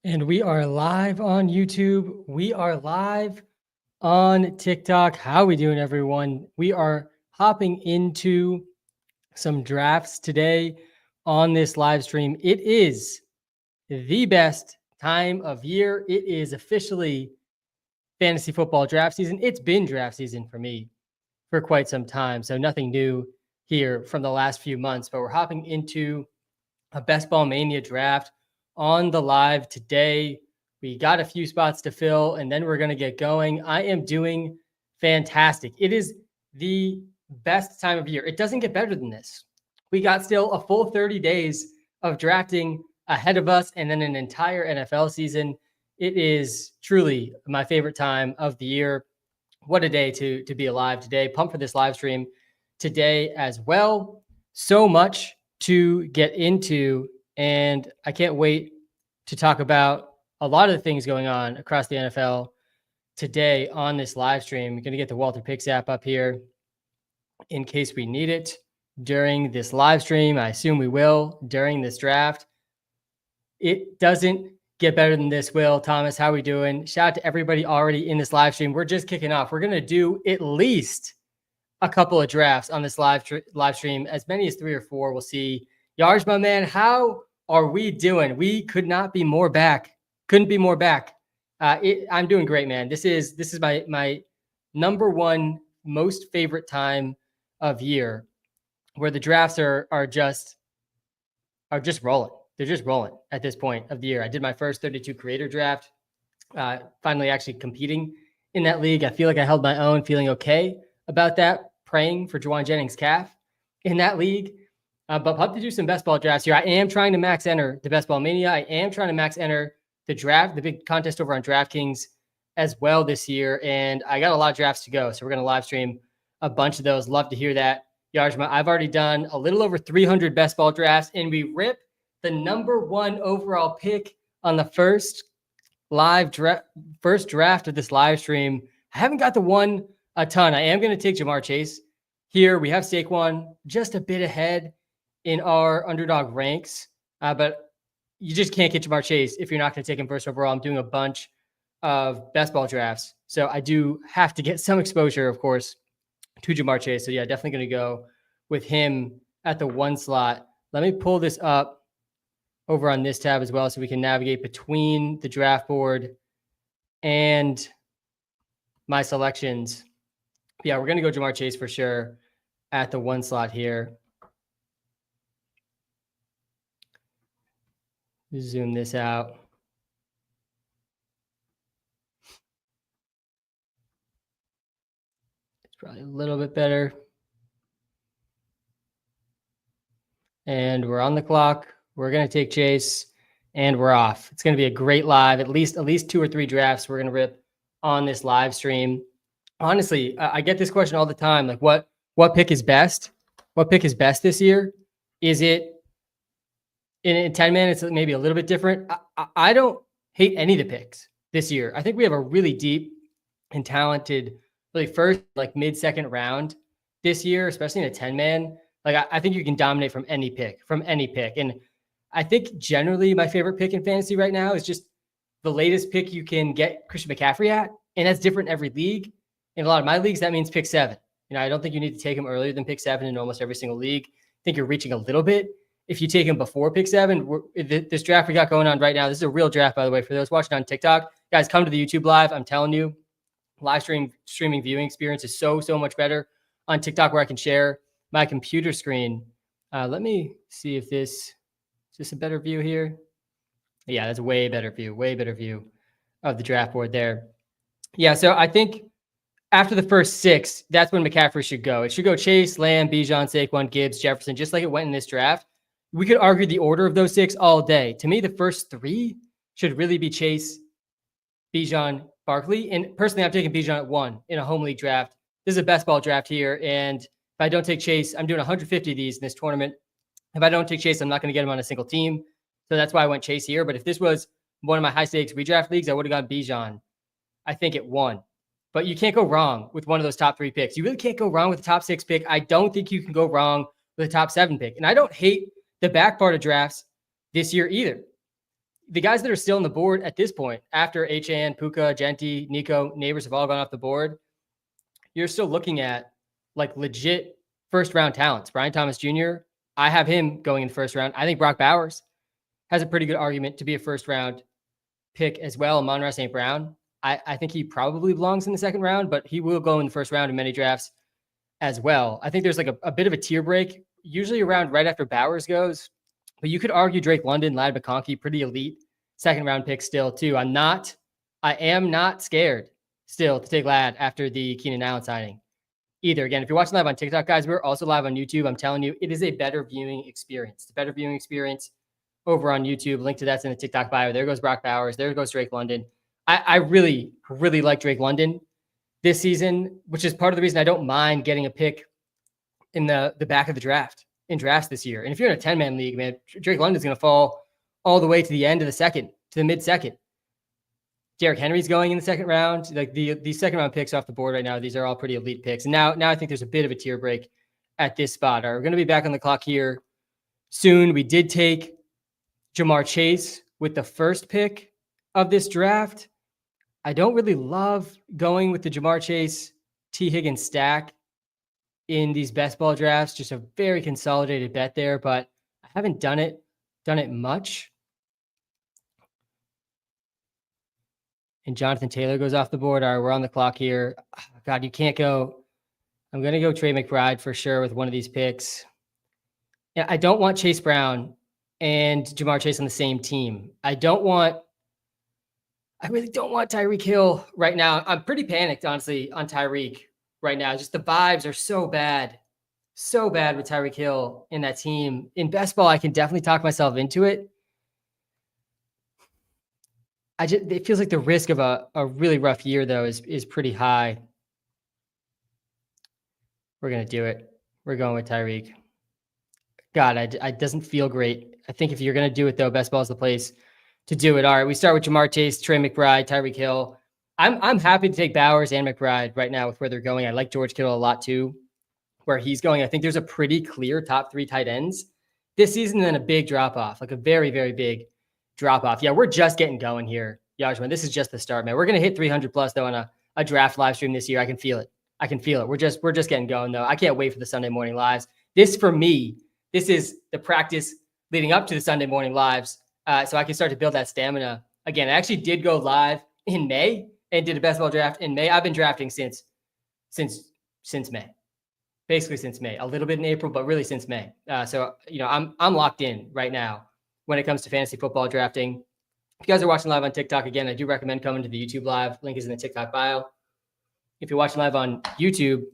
And we are live on YouTube. We are live on TikTok. How we doing, everyone? We are hopping into some drafts today on this live stream. It is the best time of year. It is officially fantasy football draft season. It's been draft season for me for quite some time, so nothing new here from the last few months, but we're hopping into a Best Ball Mania draft on the live today. We got a few spots to fill, and then we're going to get going. I am doing fantastic. It is the best time of year. It doesn't get better than this. We got still a full 30 days of drafting ahead of us, and then an entire NFL season. It is truly my favorite time of the year. What a day to be alive today. Pumped for this live stream today as well. So much to get into, and I can't wait to talk about a lot of the things going on across the NFL today on this live stream. We're going to get the Walter Picks app up here in case we need it during this live stream. I assume we will during this draft. It doesn't get better than this, Will. Thomas, how are we doing? Shout out to everybody already in this live stream. We're just kicking off. We're going to do at least a couple of drafts on this live stream, as many as 3 or 4. We'll see. Yarj, my man, how are we doing? We could not be more back. Couldn't be more back. I'm doing great, man. This is my number one most favorite time of year, where the drafts are just rolling. They're just rolling at this point of the year. I did my first 32 creator draft. Finally, actually competing in that league. I feel like I held my own, feeling okay about that, praying for Juwan Jennings' calf in that league. But hope to do some best ball drafts here. I am trying to max enter the Best Ball Mania. I am trying to max enter the draft, the big contest over on DraftKings as well this year. And I got a lot of drafts to go. So we're going to live stream a bunch of those. Love to hear that. Yarjma, I've already done a little over 300 best ball drafts, and we rip the number 1 overall pick on the first draft of this live stream. I haven't got the one a ton. I am going to take Ja'Marr Chase here. We have Saquon just a bit ahead in our underdog ranks, but you just can't get Ja'Marr Chase if you're not going to take him first overall. I'm doing a bunch of best ball drafts, so I do have to get some exposure, of course, to Ja'Marr Chase. So yeah, definitely going to go with him at the 1 slot. Let me pull this up over on this tab as well, so we can navigate between the draft board and my selections. Yeah, we're going to go Ja'Marr Chase for sure at the 1 slot here. Zoom this out. It's probably a little bit better. And we're on the clock. We're going to take Chase, and we're off. It's going to be a great live, at least 2 or 3 drafts we're going to rip on this live stream. Honestly, I get this question all the time. Like, what pick is best? What pick is best this year? Is it in 10 man? It's maybe a little bit different. I don't hate any of the picks this year. I think we have a really deep and talented, really first, like mid-second round this year, especially in a 10 man. Like, I think you can dominate from any pick. And I think generally my favorite pick in fantasy right now is just the latest pick you can get Christian McCaffrey at. And that's different in every league. In a lot of my leagues, that means pick 7. I don't think you need to take him earlier than pick 7 in almost every single league. I think you're reaching a little bit if you take him before pick 7. This draft we got going on right now, this is a real draft, by the way, for those watching on TikTok. Guys, come to the YouTube live. I'm telling you, live streaming viewing experience is so much better on TikTok, where I can share my computer screen. Let me see if this is this a better view here. Yeah, that's a way better view of the draft board there. Yeah, so I think after the first 6, that's when McCaffrey should go. It should go Chase, Lamb, Bijan, Saquon, Gibbs, Jefferson, just like it went in this draft. We could argue the order of those 6 all day. To me, the first 3 should really be Chase, Bijan, Barkley. And personally, I'm taking Bijan at 1 in a home league draft. This is a best ball draft here. And if I don't take Chase, I'm doing 150 of these in this tournament. If I don't take Chase, I'm not going to get him on a single team. So that's why I went Chase here. But if this was one of my high stakes redraft leagues, I would have gone Bijan, I think, at 1. But you can't go wrong with one of those top 3 picks. You really can't go wrong with the top 6 pick. I don't think you can go wrong with the top 7 pick. And I don't hate the back part of drafts this year either. the guys that are still on the board at this point, after Achane, Puka, Genti, Nico, Neighbors have all gone off the board, you're still looking at like legit first round talents. Brian Thomas Jr., I have him going in the first round. I think Brock Bowers has a pretty good argument to be a first round pick as well. Amon-Ra St. Brown, I think he probably belongs in the second round, but he will go in the first round in many drafts as well. I think there's like a bit of a tier break, usually around right after Bowers goes, but you could argue Drake London, Ladd McConkey, pretty elite second round pick still too. I am not scared still to take Ladd after the Keenan Allen signing either. Again, if you're watching live on TikTok, guys, we're also live on YouTube. I'm telling you, it is a better viewing experience. It's a better viewing experience over on YouTube. Link to that's in the TikTok bio. There goes Brock Bowers. There goes Drake London. I really, really like Drake London this season, which is part of the reason I don't mind getting a pick in the back of the draft in drafts this year. And if you're in a 10-man league, man, Drake London's going to fall all the way to the end of the second, to the mid-second. Derrick Henry's going in the second round. Like the second round picks off the board right now, these are all pretty elite picks. And now I think there's a bit of a tier break at this spot. All right, we're going to be back on the clock here soon. We did take Ja'Marr Chase with the first pick of this draft. I don't really love going with the Ja'Marr Chase, T. Higgins stack in these best ball drafts. Just a very consolidated bet there, but I haven't done it much. And Jonathan Taylor goes off the board. All right, we're on the clock here. God, you can't go. I'm going to go Trey McBride for sure with one of these picks. Yeah, I don't want Chase Brown and Ja'Marr Chase on the same team. I really don't want Tyreek Hill right now. I'm pretty panicked, honestly, on Tyreek right now. Just the vibes are so bad with Tyreek Hill in that team. In best ball, I can definitely talk myself into it. It feels like the risk of a really rough year, though, is pretty high. We're going to do it. We're going with Tyreek. God, it doesn't feel great. I think if you're going to do it, though, best ball is the place to do it. All right, we start with Ja'Marr Chase, Trey McBride, Tyreek Hill. I'm happy to take Bowers and McBride right now with where they're going. I like George Kittle a lot too, where he's going. I think there's a pretty clear top 3 tight ends this season, and then a big drop off, like a very, very big drop off. Yeah, we're just getting going here, Yajman. This is just the start, man. We're gonna hit 300 plus though on a draft live stream this year. I can feel it. We're just getting going though. I can't wait for the Sunday morning lives. This for me, this is the practice leading up to the Sunday morning lives. So I can start to build that stamina again. I actually did go live in May and did a best ball draft in May. I've been drafting since May, basically since May. A little bit in April, but really since May. So I'm locked in right now when it comes to fantasy football drafting. If you guys are watching live on TikTok, again, I do recommend coming to the YouTube live. Link is in the TikTok bio. If you're watching live on YouTube,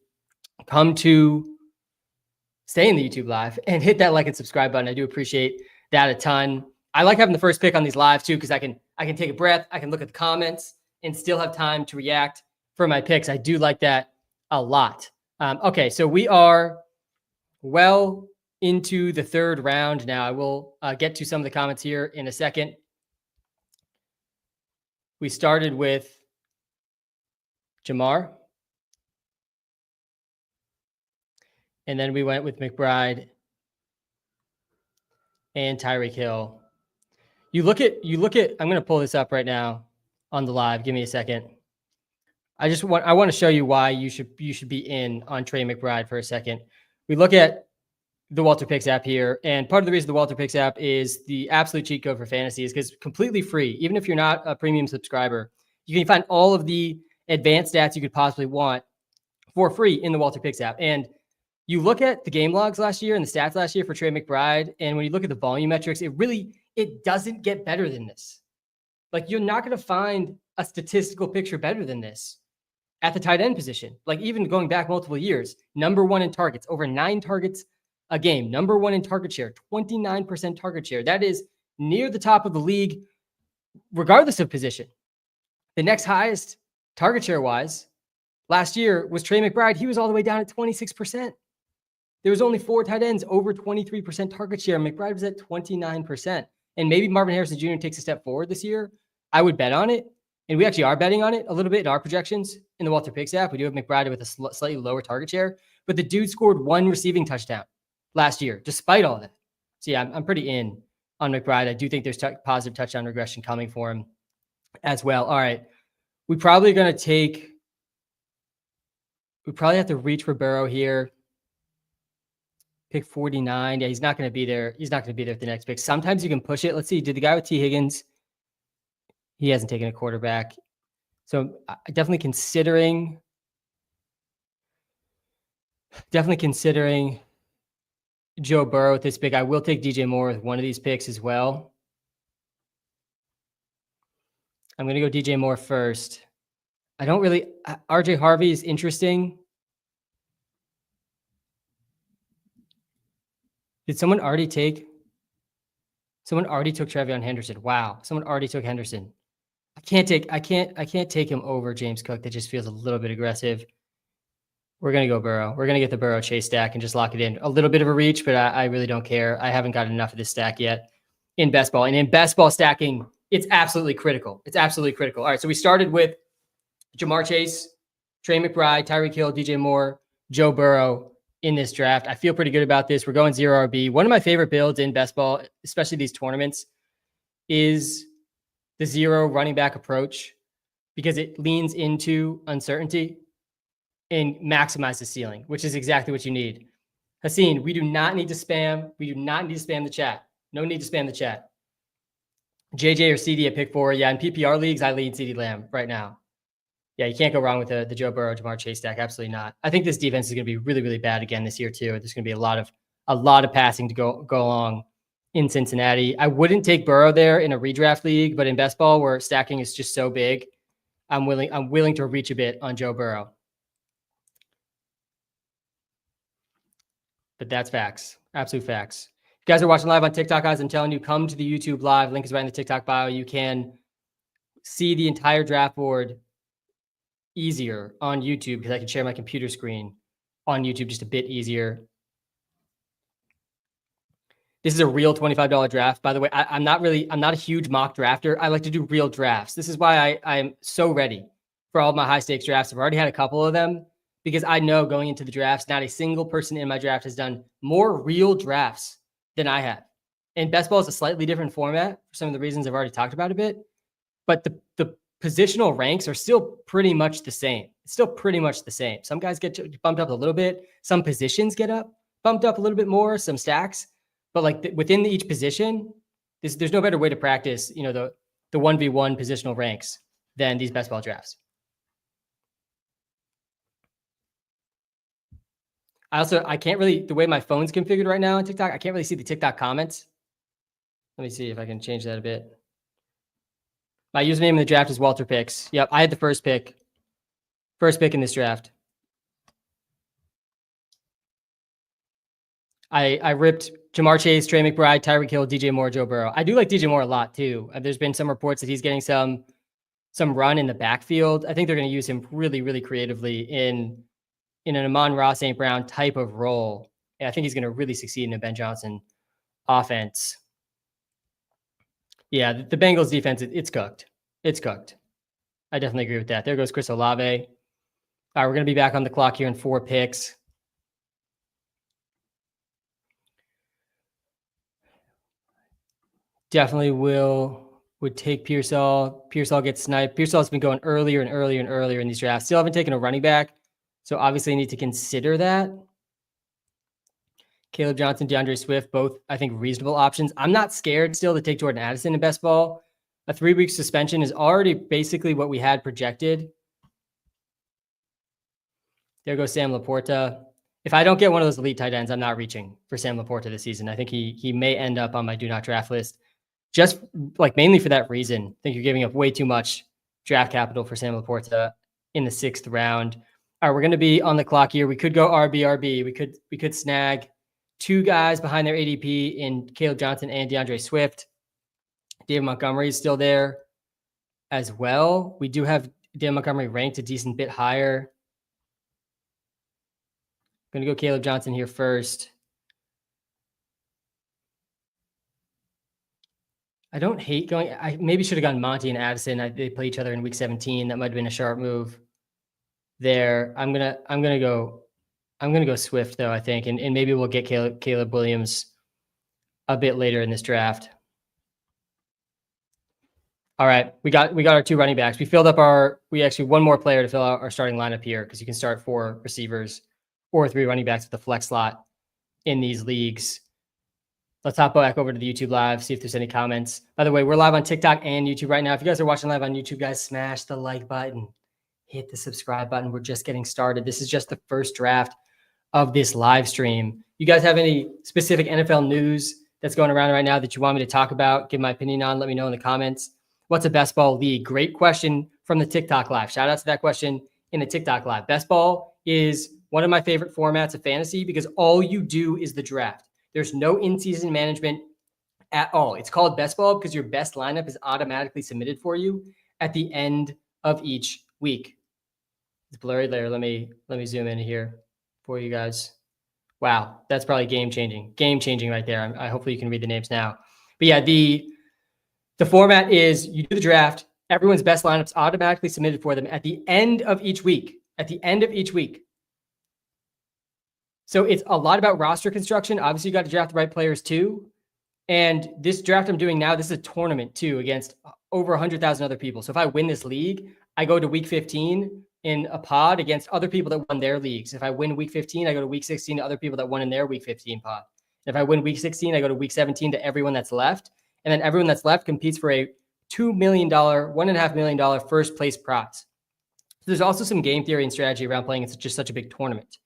stay in the YouTube live and hit that like and subscribe button. I do appreciate that a ton. I like having the first pick on these lives too, because I can take a breath, I can look at the comments and still have time to react for my picks. I do like that a lot. Okay, so we are well into the third round now. I will get to some of the comments here in a second. We started with Ja'Marr, and then we went with McBride and Tyreek Hill. You look at, I'm going to pull this up right now on the live. Give me a second. I want to show you why you should be in on Trey McBride for a second. We look at the Walter Picks app here, and part of the reason the Walter Picks app is the absolute cheat code for fantasy is because completely free. Even if you're not a premium subscriber, you can find all of the advanced stats you could possibly want for free in the Walter Picks app. And you look at the game logs last year and the stats last year for Trey McBride, and when you look at the volume metrics, it doesn't get better than this. Like, you're not going to find a statistical picture better than this at the tight end position. Like, even going back multiple years, number 1 in targets, over 9 targets a game, number 1 in target share, 29% target share. That is near the top of the league, regardless of position. The next highest target share wise last year was Trey McBride. He was all the way down at 26%. There was only 4 tight ends over 23% target share. McBride was at 29%. And maybe Marvin Harrison Jr. takes a step forward this year. I would bet on it. And we actually are betting on it a little bit in our projections in the Walter Picks app. We do have McBride with a slightly lower target share, but the dude scored 1 receiving touchdown last year, despite all that. So yeah, I'm pretty in on McBride. I do think there's positive touchdown regression coming for him as well. All right. We probably have to reach for Burrow here. Pick 49. Yeah, he's not going to be there. He's not going to be there at the next pick. Sometimes you can push it. Let's see. Did the guy with T. Higgins? He hasn't taken a quarterback. So definitely considering Joe Burrow with this pick. I will take DJ Moore with one of these picks as well. I'm going to go DJ Moore first. RJ Harvey is interesting. Did someone already took TreVeyon Henderson. Wow. Someone already took Henderson. I can't take him over James Cook. That just feels a little bit aggressive. We're going to go Burrow. We're going to get the Burrow Chase stack and just lock it in. A little bit of a reach, but I really don't care. I haven't gotten enough of this stack yet in best ball. And in best ball stacking, it's absolutely critical. It's absolutely critical. All right. So we started with Ja'Marr Chase, Trey McBride, Tyreek Hill, DJ Moore, Joe Burrow in this draft. I feel pretty good about this. We're going 0 RB. One of my favorite builds in best ball, especially these tournaments, is the 0 running back approach because it leans into uncertainty and maximize the ceiling, which is exactly what you need. Haseen, we do not need to spam. We do not need to spam the chat. No need to spam the chat. JJ or CD at pick 4. Yeah, in PPR leagues, I lead CD Lamb right now. Yeah, you can't go wrong with the Joe Burrow, Ja'Marr Chase stack. Absolutely not. I think this defense is going to be really, really bad again this year too. There's going to be a lot of passing to go along in Cincinnati. I wouldn't take Burrow there in a redraft league, but in best ball where stacking is just so big, I'm willing to reach a bit on Joe Burrow. But that's facts. Absolute facts. If you guys are watching live on TikTok, guys, I'm telling you, come to the YouTube live. Link is right in the TikTok bio. You can see the entire draft board easier on YouTube because I can share my computer screen on YouTube just a bit easier. This is a real $25 draft. By the way, I'm not a huge mock drafter. I like to do real drafts. This is why I'm so ready for all of my high stakes drafts. I've already had a couple of them because I know going into the drafts, not a single person in my draft has done more real drafts than I have. And best ball is a slightly different format for some of the reasons I've already talked about a bit, but the positional ranks are still pretty much the same. It's still pretty much the same. Some guys get bumped up a little bit. Some positions get bumped up a little bit more, some stacks, but like within each position, there's no better way to practice, the 1v1 positional ranks than these best ball drafts. I can't really, the way my phone's configured right now on TikTok, I can't really see the TikTok comments. Let me see if I can change that a bit. My username in the draft is Walter Picks. Yep, I had the first pick in this draft. I ripped Ja'Marr Chase, Trey McBride, Tyreek Hill, DJ Moore, Joe Burrow. I do like DJ Moore a lot too. There's been some reports that he's getting some run in the backfield. I think they're going to use him really, really creatively in an Amon-Ra St. Brown type of role. And I think he's going to really succeed in a Ben Johnson offense. Yeah, the Bengals defense, it's cooked. It's cooked. I definitely agree with that. There goes Chris Olave. All right, we're going to be back on the clock here in 4 picks. Definitely would take Pearsall. Pearsall gets sniped. Pearsall's been going earlier and earlier and earlier in these drafts. Still haven't taken a running back, so obviously I need to consider that. Caleb Johnson, DeAndre Swift, both, I think, reasonable options. I'm not scared still to take Jordan Addison in best ball. A 3-week suspension is already basically what we had projected. There goes Sam Laporta. If I don't get one of those elite tight ends, I'm not reaching for Sam Laporta this season. I think he may end up on my do not draft list. Just like mainly for that reason. I think you're giving up way too much draft capital for Sam Laporta in the 6th round. All right, we're going to be on the clock here. We could go RB. We could snag 2 guys behind their ADP in Caleb Johnson and DeAndre Swift. David Montgomery is still there as well. We do have David Montgomery ranked a decent bit higher. I'm going to go Caleb Johnson here first. I don't hate going. I maybe should have gone Monty and Addison. They play each other in week 17. That might have been a sharp move there. I'm gonna go Swift though, I think, and maybe we'll get Caleb Williams a bit later in this draft. All right, we got our 2 running backs. We actually one more player to fill out our starting lineup here because you can start 4 receivers or 3 running backs with the flex slot in these leagues. Let's hop back over to the YouTube live, see if there's any comments. By the way, we're live on TikTok and YouTube right now. If you guys are watching live on YouTube, guys, smash the like button, hit the subscribe button. We're just getting started. This is just the first draft of this live stream. You guys have any specific NFL news that's going around right now that you want me to talk about, give my opinion on, let me know in the comments. What's a best ball league? Great question from the TikTok live. Shout out to that question in the TikTok live. Best ball is one of my favorite formats of fantasy because all you do is the draft. There's no in-season management at all. It's called best ball because your best lineup is automatically submitted for you at the end of each week. It's blurry there. Let me zoom in here for you guys. Wow, that's probably game changing right there. I hopefully you can read the names now. But yeah, the format is you do the draft. Everyone's best lineups automatically submitted for them at the end of each week. At the end of each week. So it's a lot about roster construction. Obviously, you got to draft the right players too. And this draft I'm doing now, this is a tournament too against over 100,000 other people. So if I win this league, I go to week 15 in a pod against other people that won their leagues. If I win week 15, I go to week 16 to other people that won in their week 15 pod. And if I win week 16, I go to week 17 to everyone that's left. And then everyone that's left competes for a $2 million, $1.5 million first place prize. So there's also some game theory and strategy around playing in just such a big tournament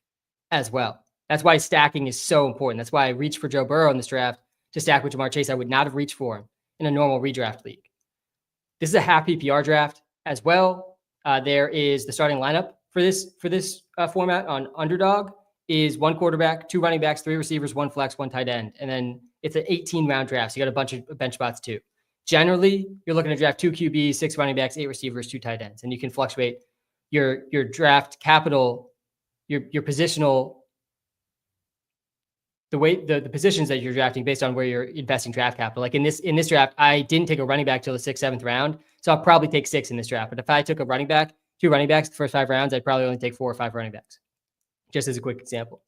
as well. That's why stacking is so important. That's why I reached for Joe Burrow in this draft to stack with Ja'Marr Chase. I would not have reached for him in a normal redraft league. This is a half PPR draft as well. There is the starting lineup for this format on Underdog is 1 quarterback, 2 running backs, 3 receivers, 1 flex, 1 tight end. And then it's an 18-round draft. So you got a bunch of bench spots too. Generally, you're looking to draft 2 QBs, 6 running backs, 8 receivers, 2 tight ends. And you can fluctuate your draft capital, your positional, the positions that you're drafting based on where you're investing draft capital. Like in this draft, I didn't take a running back till the 6th, 7th round. So I'll probably take 6 in this draft. But if I took a running back, 2 running backs the first 5 rounds, I'd probably only take 4 or 5 running backs. Just as a quick example.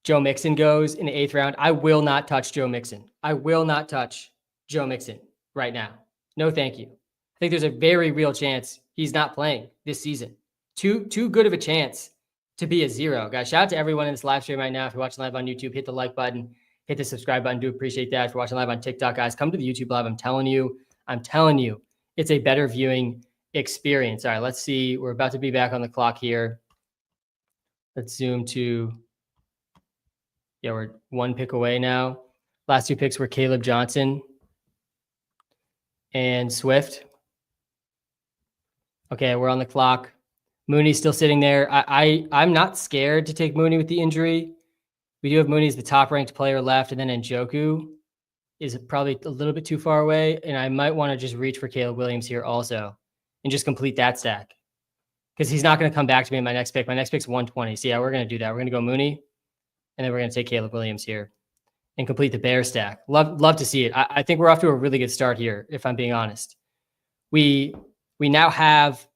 Joe Mixon goes in the 8th round. I will not touch Joe Mixon. I will not touch Joe Mixon right now. No, thank you. I think there's a very real chance he's not playing this season. Too good of a chance to be a 0. Guys, shout out to everyone in this live stream right now. If you're watching live on YouTube, hit the like button, hit the subscribe button. Do appreciate that. If you're watching live on TikTok, guys, come to the YouTube live. I'm telling you, it's a better viewing experience. All right, let's see. We're about to be back on the clock here. Let's zoom to, yeah, we're 1 pick away now. Last 2 picks were Caleb Johnson and Swift. Okay, we're on the clock. Mooney's still sitting there. I'm not scared to take Mooney with the injury. We do have Mooney as the top-ranked player left, and then Njoku is probably a little bit too far away, and I might want to just reach for Caleb Williams here also and just complete that stack because he's not going to come back to me in my next pick. My next pick's 120. So, yeah, we're going to do that. We're going to go Mooney, and then we're going to take Caleb Williams here and complete the Bear stack. Love to see it. I think we're off to a really good start here, if I'm being honest. We now have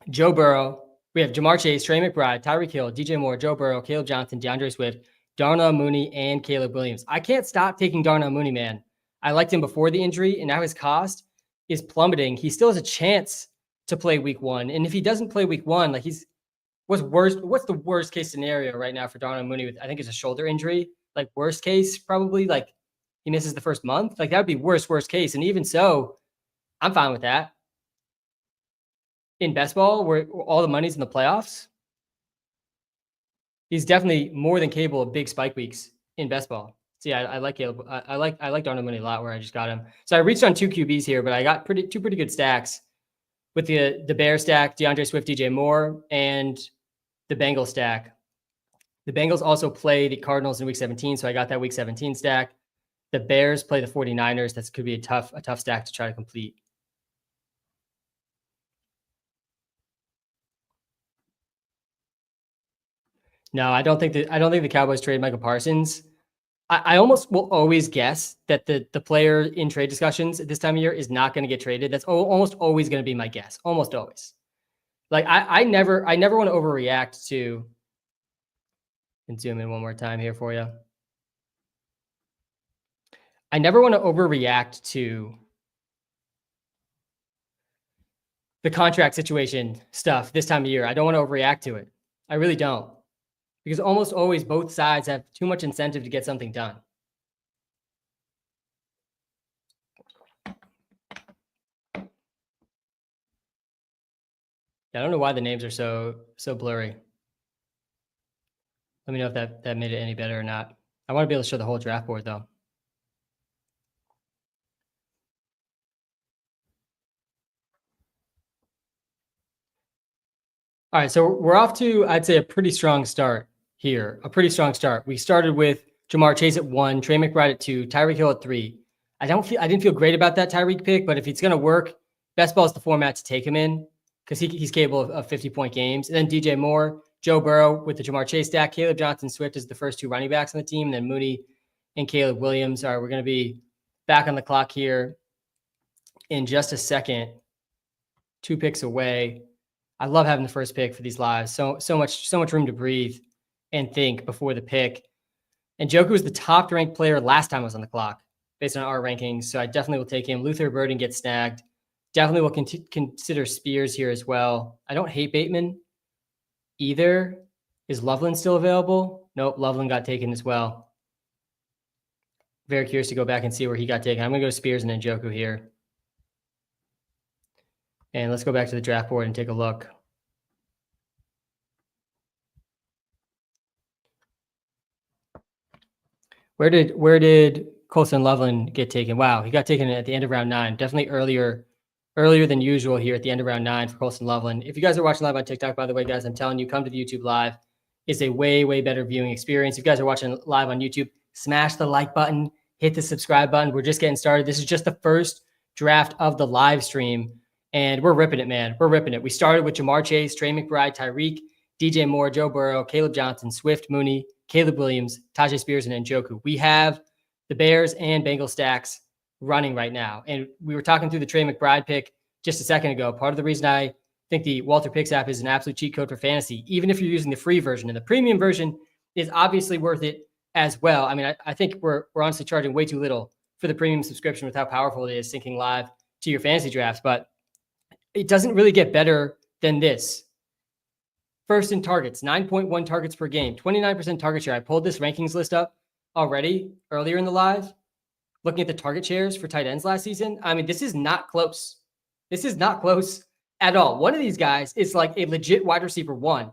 Joe Burrow. We have Ja'Marr Chase, Trey McBride, Tyreek Hill, DJ Moore, Joe Burrow, Caleb Johnson, DeAndre Swift, Darnell Mooney, and Caleb Williams. I can't stop taking Darnell Mooney, man. I liked him before the injury, and now his cost is plummeting. He still has a chance to play week 1. And if he doesn't play week 1, like what's the worst case scenario right now for Darnell Mooney with, I think it's a shoulder injury. Like worst case, probably like he misses the first month. Like that would be worst case. And even so, I'm fine with that. In best ball, where all the money's in the playoffs, he's definitely more than capable of big spike weeks in best ball. So yeah, I like Caleb. I like Darnell Mooney a lot where I just got him. So I reached on 2 QBs here, but I got two pretty good stacks with the Bear stack, DeAndre Swift, DJ Moore, and the Bengals stack. The Bengals also play the Cardinals in week 17, so I got that week 17 stack. The Bears play the 49ers. That could be a tough stack to try to complete. No, I don't think the Cowboys trade Michael Parsons. I almost will always guess that the player in trade discussions at this time of year is not going to get traded. That's almost always going to be my guess. Almost always. Like I never want to overreact to. And zoom in one more time here for you. I never want to overreact to the contract situation stuff this time of year. I don't want to overreact to it. I really don't. Because almost always both sides have too much incentive to get something done. I don't know why the names are so blurry. Let me know if that made it any better or not. I want to be able to show the whole draft board though. All right, so we're off to, I'd say, a pretty strong start here. A pretty strong start. We started with Jamar Chase at 1, Trey McBride at 2, Tyreek Hill at 3. I didn't feel great about that Tyreek pick, but if it's going to work, best ball is the format to take him in because he's capable of 50-point games. And then DJ Moore, Joe Burrow with the Jamar Chase stack, Caleb Johnson Swift is the first 2 running backs on the team, and then Mooney and Caleb Williams. All right, we're going to be back on the clock here in just a second. 2 picks away. I love having the first pick for these lives. So much room to breathe and think before the pick. And Njoku was the top ranked player last time I was on the clock based on our rankings. So I definitely will take him. Luther Burden gets snagged. Definitely will consider Spears here as well. I don't hate Bateman either. Is Loveland still available? Nope, Loveland got taken as well. Very curious to go back and see where he got taken. I'm going to go Spears and Njoku here. And let's go back to the draft board and take a look. Where did Colston Loveland get taken? Wow, he got taken at the end of round 9. Definitely earlier than usual here at the end of round 9 for Colston Loveland. If you guys are watching live on TikTok, by the way, guys, I'm telling you, come to the YouTube live. It's a way better viewing experience. If you guys are watching live on YouTube, smash the like button, hit the subscribe button. We're just getting started. This is just the first draft of the live stream. And we're ripping it, man. We're ripping it. We started with Jamar Chase, Trey McBride, Tyreek, DJ Moore, Joe Burrow, Caleb Johnson, Swift, Mooney, Caleb Williams, Tajay Spears, and Njoku. We have the Bears and Bengals stacks running right now. And we were talking through the Trey McBride pick just a second ago. Part of the reason I think the Walter Picks app is an absolute cheat code for fantasy, even if you're using the free version. And the premium version is obviously worth it as well. I mean, I think we're honestly charging way too little for the premium subscription with how powerful it is syncing live to your fantasy drafts. But it doesn't really get better than this. First in targets, 9.1 targets per game, 29% target share. I pulled this rankings list up already earlier in the live, looking at the target shares for tight ends last season. I mean, this is not close. This is not close at all. One of these guys is like a legit wide receiver 1,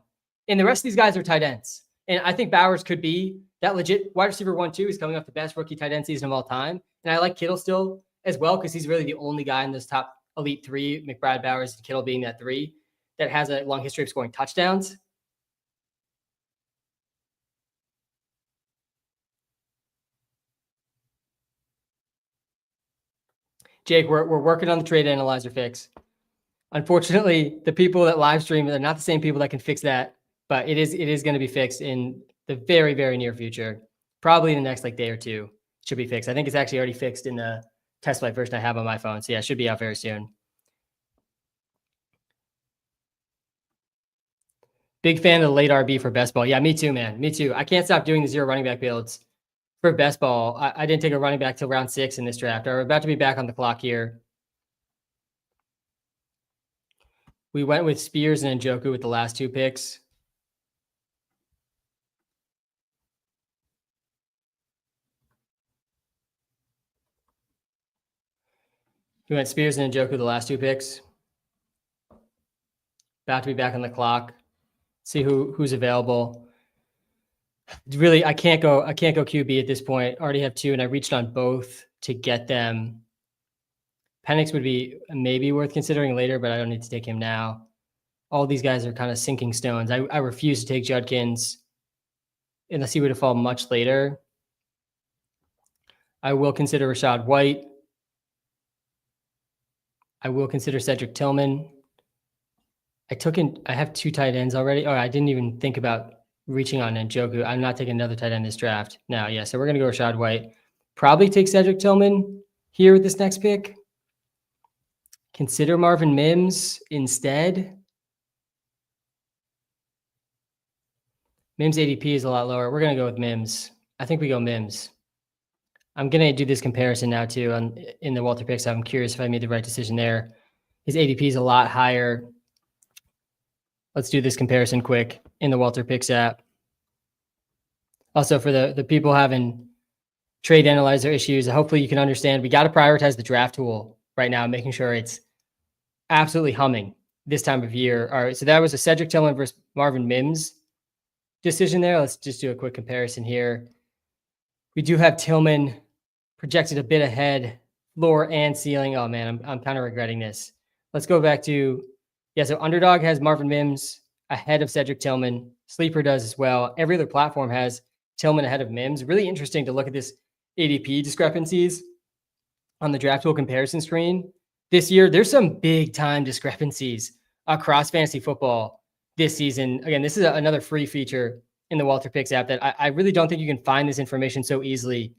and the rest of these guys are tight ends. And I think Bowers could be that legit wide receiver 1 too. He's coming off the best rookie tight end season of all time. And I like Kittle still as well because he's really the only guy in this top elite 3, McBride, Bowers, and Kittle being that 3, that has a long history of scoring touchdowns. Jake, we're working on the trade analyzer fix. Unfortunately, the people that live stream are not the same people that can fix that, but it is going to be fixed in the very near future. Probably in the next day or 2 should be fixed. I think it's actually already fixed in the test flight version I have on my phone. So yeah, it should be out very soon. Big fan of the late RB for best ball. Yeah, me too, man. Me too. I can't stop doing the 0 running back builds for best ball. I didn't take a running back till round 6 in this draft. We're about to be back on the clock here. We went with Spears and Njoku with the last 2 picks. We went Spears and Njoku the last 2 picks. About to be back on the clock. See who's available. Really, I can't go QB at this point. Already have 2, and I reached on both to get them. Penix would be maybe worth considering later, but I don't need to take him now. All these guys are kind of sinking stones. I refuse to take Judkins unless he were to fall much later. I will consider Rachaad White. I will consider Cedric Tillman. I have 2 tight ends already. Oh, I didn't even think about reaching on Njoku. I'm not taking another tight end this draft now. Yeah, so we're going to go Rachaad White. Probably take Cedric Tillman here with this next pick. Consider Marvin Mims instead. Mims ADP is a lot lower. We're going to go with Mims. I think we go Mims. I'm going to do this comparison now too in the Walter Picks. I'm curious if I made the right decision there. His ADP is a lot higher. Let's do this comparison quick in the Walter Picks app. Also, for the people having trade analyzer issues, hopefully you can understand we got to prioritize the draft tool right now, making sure it's absolutely humming this time of year. All right, so that was a Cedric Tillman versus Marvin Mims decision there. Let's just do a quick comparison here. We do have Tillman projected a bit ahead, floor and ceiling. Oh man, I'm kind of regretting this. Let's go back to, so Underdog has Marvin Mims ahead of Cedric Tillman. Sleeper does as well. Every other platform has Tillman ahead of Mims. Really interesting to look at this ADP discrepancies on the draft tool comparison screen. This year, there's some big time discrepancies across fantasy football this season. Again, this is another free feature in the Walter Picks app that I really don't think you can find this information so easily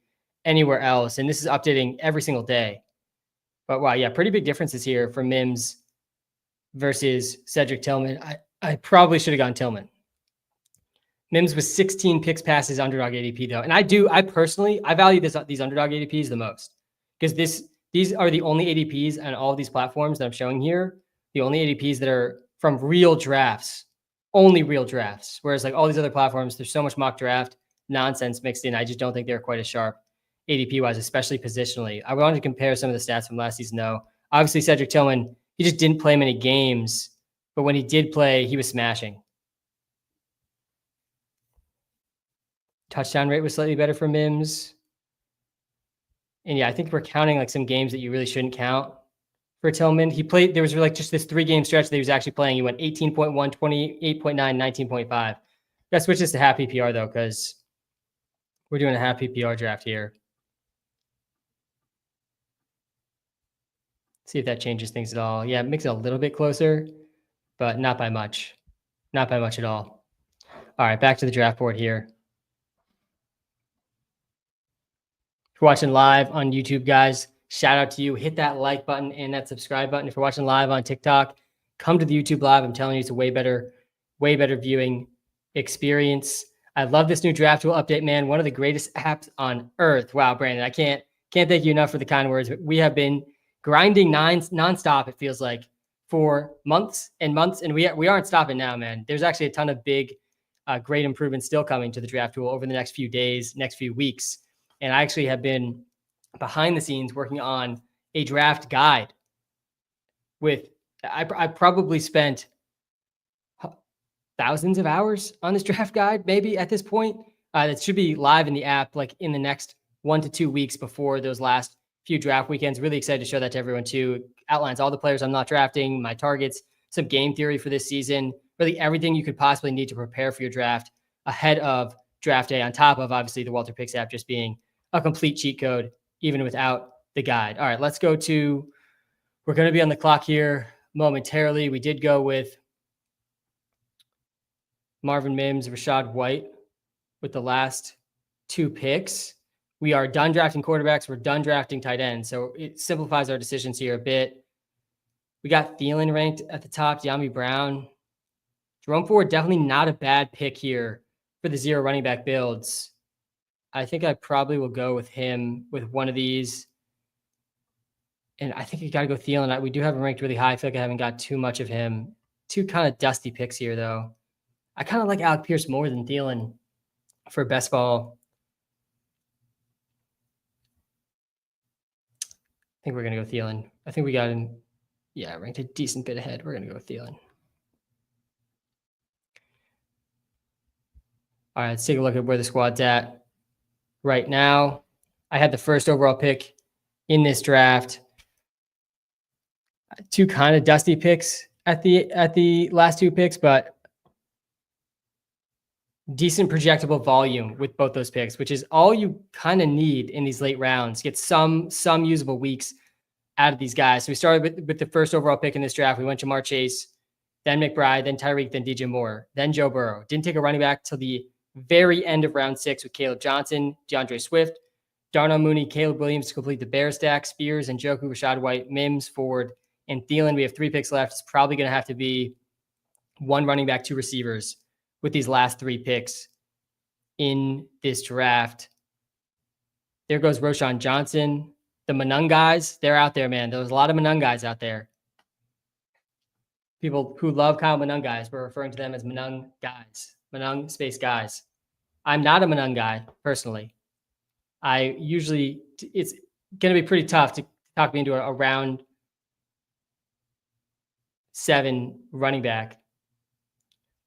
anywhere else. And this is updating every single day. But wow, yeah, pretty big differences here for Mims versus Cedric Tillman. I probably should have gone Tillman. Mims was 16 picks passes underdog ADP though. And I personally value these underdog ADPs the most because these are the only ADPs on all of these platforms that I'm showing here. The only ADPs that are from real drafts, only real drafts. Whereas like all these other platforms, there's so much mock draft nonsense mixed in. I just don't think they're quite as sharp ADP wise, especially positionally. I wanted to compare some of the stats from last season though. Obviously Cedric Tillman, he just didn't play many games, but when he did play, he was smashing. Touchdown rate was slightly better for Mims. And yeah, I think we're counting like some games that you really shouldn't count for Tillman. He played, there was like just this 3-game stretch that he was actually playing. He went 18.1, 28.9, 19.5. Got to switch this to half PPR though, because we're doing a half PPR draft here. See if that changes things at all. Yeah, it makes it a little bit closer, but not by much. Not by much at all. All right, back to the draft board here. If you're watching live on YouTube, guys, shout out to you. Hit that like button and that subscribe button. If you're watching live on TikTok, come to the YouTube live. I'm telling you, it's a way better viewing experience. I love this new draft tool update, man. One of the greatest apps on earth. Wow, Brandon, I can't thank you enough for the kind words. We have been grinding nonstop, it feels like, for months and months, and we aren't stopping now, man. There's actually a ton of big, great improvements still coming to the draft tool over the next few days, next few weeks. And I actually have been behind the scenes working on a draft guide with, I probably spent thousands of hours on this draft guide, maybe at this point. That should be live in the app like in the next 1 to 2 weeks before those last few draft weekends. Really excited to show that to everyone too. Outlines all the players I'm not drafting, my targets, some game theory for this season, really everything you could possibly need to prepare for your draft ahead of draft day, on top of obviously the Walter Picks app just being a complete cheat code, even without the guide. All right, let's go to, we're going to be on the clock here momentarily. We did go with Marvin Mims, Rachaad White with the last 2 picks. We are done drafting quarterbacks. We're done drafting tight ends. So it simplifies our decisions here a bit. We got Thielen ranked at the top, De'Ami Brown. Jerome Ford, definitely not a bad pick here for the 0 running back builds. I think I probably will go with him with one of these. And I think you got to go Thielen. We do have him ranked really high. I feel like I haven't got too much of him. 2 kind of dusty picks here, though. I kind of like Alec Pierce more than Thielen for best ball. I think we're going to go Thielen. I think we got him, ranked a decent bit ahead. We're going to go with Thielen. All right, let's take a look at where the squad's at right now. I had the first overall pick in this draft. 2 kind of dusty picks at the last 2 picks, but decent projectable volume with both those picks, which is all you kind of need in these late rounds. Get some usable weeks out of these guys. So we started with the first overall pick in this draft. We went Ja'Marr Chase, then McBride, then Tyreek, then DJ Moore, then Joe Burrow. Didn't take a running back till the very end of round 6 with Caleb Johnson, DeAndre Swift, Darnell Mooney, Caleb Williams to complete the Bear stack, Spears, and Njoku, Rachaad White, Mims, Ford, and Thielen. We have 3 picks left. It's probably going to have to be 1 running back, 2 receivers with these last 3 picks in this draft. There goes Roshan Johnson. The Manung guys, they're out there, man. There's a lot of Manung guys out there. People who love Kyle Manung guys, we're referring to them as Manung guys, Manung space guys. I'm not a Manung guy personally. It's going to be pretty tough to talk me into a round 7 running back.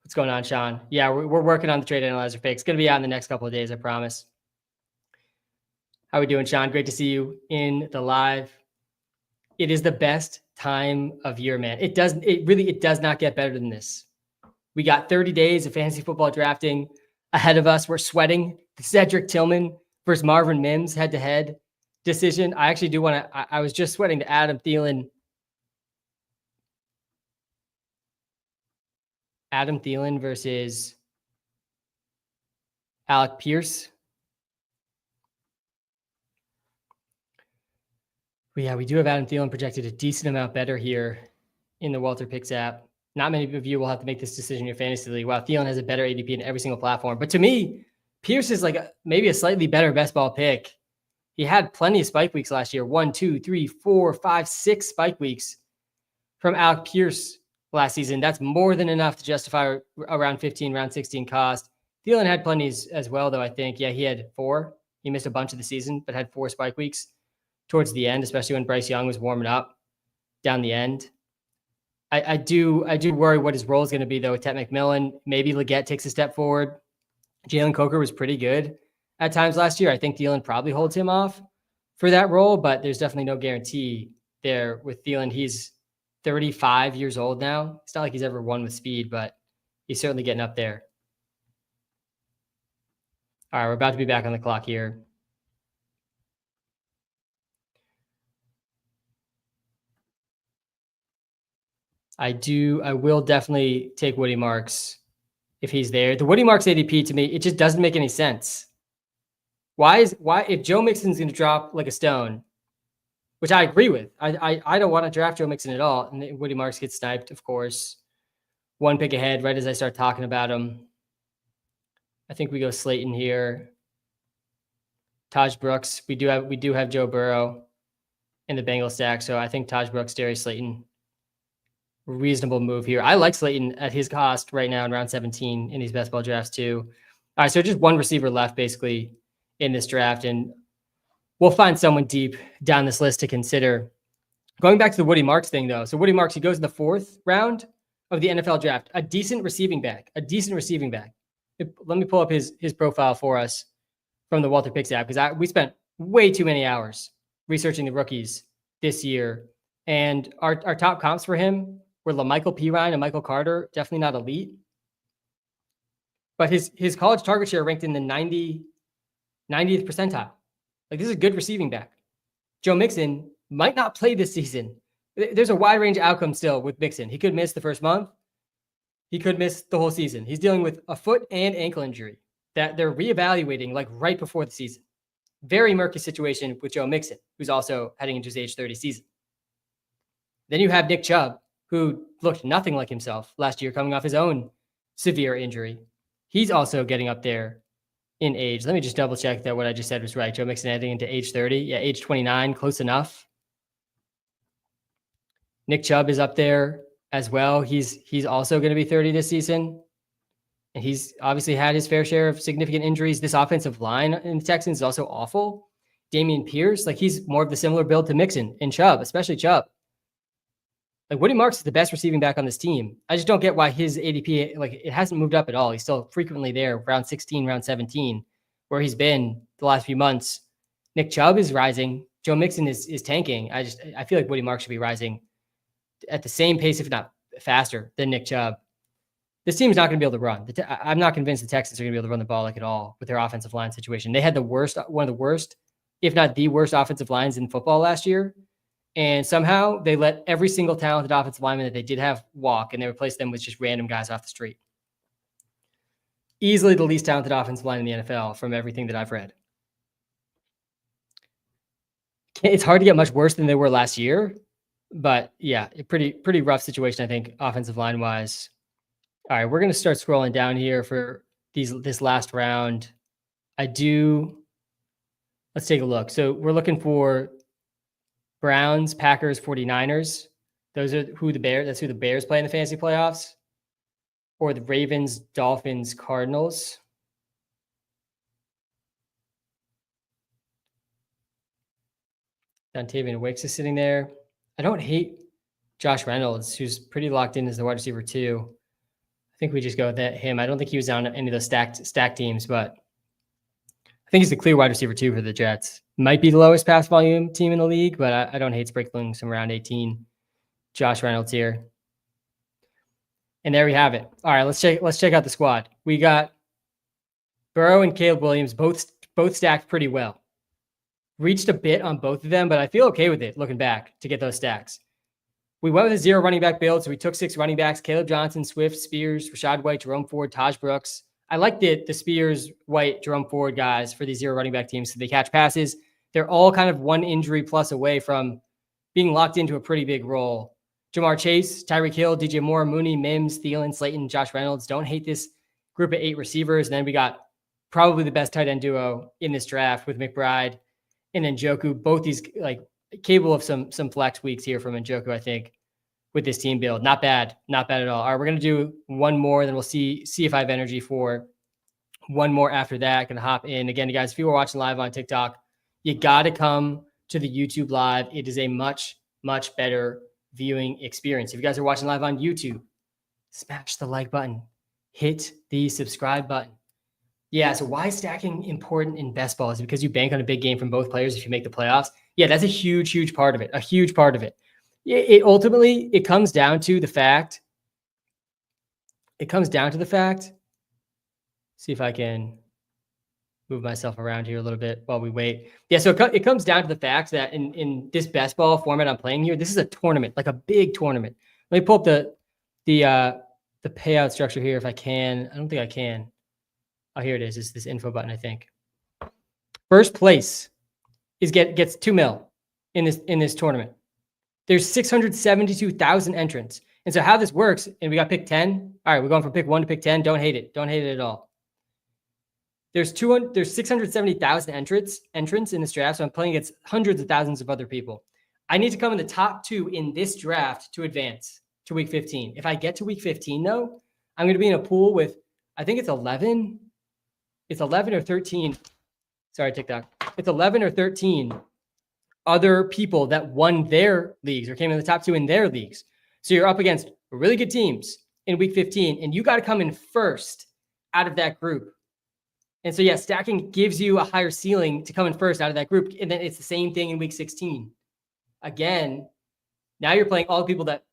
What's going on, Sean? Yeah, we're working on the trade analyzer pick. It's going to be out in the next couple of days, I promise. How are we doing, Sean? Great to see you in the live. It is the best time of year, man. It does not get better than this. We got 30 days of fantasy football drafting ahead of us. We're sweating. The Cedric Tillman versus Marvin Mims head-to-head decision. I actually do want to, I was just sweating to Adam Thielen. Adam Thielen versus Alec Pierce. But yeah, we do have Adam Thielen projected a decent amount better here in the Walter Picks app. Not many of you will have to make this decision in your fantasy league. Wow, Thielen has a better ADP in every single platform. But to me, Pierce is like maybe a slightly better best ball pick. He had plenty of spike weeks last year. 1, 2, 3, 4, 5, 6 spike weeks from Alec Pierce last season. That's more than enough to justify around 15, round 16 cost. Thielen had plenty as well, though, I think. Yeah, he had 4. He missed a bunch of the season, but had 4 spike weeks towards the end, especially when Bryce Young was warming up down the end. I do worry what his role is going to be, though, with Ted McMillan. Maybe Leggett takes a step forward. Jalen Coker was pretty good at times last year. I think Thielen probably holds him off for that role, but there's definitely no guarantee there with Thielen. He's 35 years old now. It's not like he's ever won with speed, but he's certainly getting up there. All right, we're about to be back on the clock here. I will definitely take Woody Marks if he's there. The Woody Marks ADP to me, it just doesn't make any sense. Why if Joe Mixon's going to drop like a stone, which I agree with, I don't want to draft Joe Mixon at all. And Woody Marks gets sniped, of course. 1 pick ahead right as I start talking about him. I think we go Slayton here. Taj Brooks. We do have Joe Burrow in the Bengals stack, so I think Taj Brooks, Darius Slayton, reasonable move here. I like Slayton at his cost right now in round 17 in these best ball drafts too. All right, so just one receiver left basically in this draft, and we'll find someone deep down this list to consider. Going back to the Woody Marks thing, though. So Woody Marks, he goes in the 4th round of the NFL draft. A decent receiving back. Let me pull up his profile for us from the Walter Picks app, because we spent way too many hours researching the rookies this year. And our top comps for him were LaMichael Pirine and Michael Carter. Definitely not elite. But his college target share ranked in the 90th percentile. Like, this is a good receiving back. Joe Mixon might not play this season. There's a wide range of outcomes still with Mixon. He could miss the first month. He could miss the whole season. He's dealing with a foot and ankle injury that they're reevaluating like right before the season. Very murky situation with Joe Mixon, who's also heading into his age 30 season. Then you have Nick Chubb, who looked nothing like himself last year, coming off his own severe injury. He's also getting up there in age. Let me just double check that what I just said was right. Joe Mixon heading into age 30. Yeah, age 29, close enough. Nick Chubb is up there as well. He's also going to be 30 this season. And he's obviously had his fair share of significant injuries. This offensive line in the Texans is also awful. Dameon Pierce, like, he's more of the similar build to Mixon and Chubb, especially Chubb. Like, Woody Marks is the best receiving back on this team. I just don't get why his ADP, like, it hasn't moved up at all. He's still frequently there, round 16, round 17, where he's been the last few months. Nick Chubb is rising. Joe Mixon is tanking. I feel like Woody Marks should be rising at the same pace, if not faster, than Nick Chubb. This team's not going to be able to run. I'm not convinced the Texans are going to be able to run the ball like at all with their offensive line situation. They had one of the worst, if not the worst, offensive lines in football last year. And somehow they let every single talented offensive lineman that they did have walk, and they replaced them with just random guys off the street. Easily the least talented offensive line in the NFL from everything that I've read. It's hard to get much worse than they were last year, but yeah, a pretty rough situation, I think, offensive line wise. All right, we're going to start scrolling down here for this last round. Let Let's take a look. So we're looking for Browns, Packers, 49ers. Those are who the Bears, that's who the Bears play in the fantasy playoffs. Or the Ravens, Dolphins, Cardinals. Dontavian Wicks is sitting there. I don't hate Josh Reynolds, who's pretty locked in as the wide receiver too. I think we just go with him. I don't think he was on any of those stacked teams, but I think he's the clear wide receiver too for the Jets. Might be the lowest pass volume team in the league, but I don't hate sprinkling some round 18. Josh Reynolds here. And there we have it. All right, let's check out the squad. We got Burrow and Caleb Williams both stacked pretty well. Reached a bit on both of them, but I feel okay with it looking back to get those stacks. We went with a 0 running back build, so we took 6 running backs: Caleb Johnson, Swift, Spears, Rachaad White, Jerome Ford, Taj Brooks. I like the Spears, White, Jerome Ford guys for these 0 running back teams, so they catch passes. They're all kind of one injury plus away from being locked into a pretty big role. Jamar Chase, Tyreek Hill, DJ Moore, Mooney, Mims, Thielen, Slayton, Josh Reynolds. Don't hate this group of 8 receivers. And then we got probably the best tight end duo in this draft with McBride and Njoku. Both these like capable of some flex weeks here from Njoku, I think, with this team build. Not bad at all. All right, we're gonna do one more, then we'll see if I have energy for one more after that. Gonna hop in again, guys. If you are watching live on TikTok, you got to come to the YouTube live. It is a much better viewing experience. If you guys are watching live on YouTube, smash the like button, hit the subscribe button. Yeah, so why is stacking important in best ball? Is it because you bank on a big game from both players if you make the playoffs? Yeah, that's a huge part of it. A huge part of it. It ultimately, it comes down to the fact. See if I can move myself around here a little bit while we wait. Yeah, so it comes down to the fact that in this best ball format I'm playing here, this is a tournament, like a big tournament. Let me pull up the payout structure here if I can. I don't think I can. Oh, here it is. It's this info button, I think. First place gets $2 million in this tournament. There's 672,000 entrants. And so how this works, and we got pick 10. All right, we're going from pick 1 to pick 10. Don't hate it. Don't hate it at all. There's 670,000 entrants in this draft, so I'm playing against hundreds of thousands of other people. I need to come in the top 2 in this draft to advance to week 15. If I get to week 15, though, I'm going to be in a pool with, I think it's 11. It's 11 or 13. Sorry, TikTok. It's 11 or 13 other people that won their leagues or came in the top 2 in their leagues. So you're up against really good teams in week 15, and you got to come in first out of that group. And so, yeah, stacking gives you a higher ceiling to come in first out of that group. And then it's the same thing in week 16. Again, now you're playing all the people that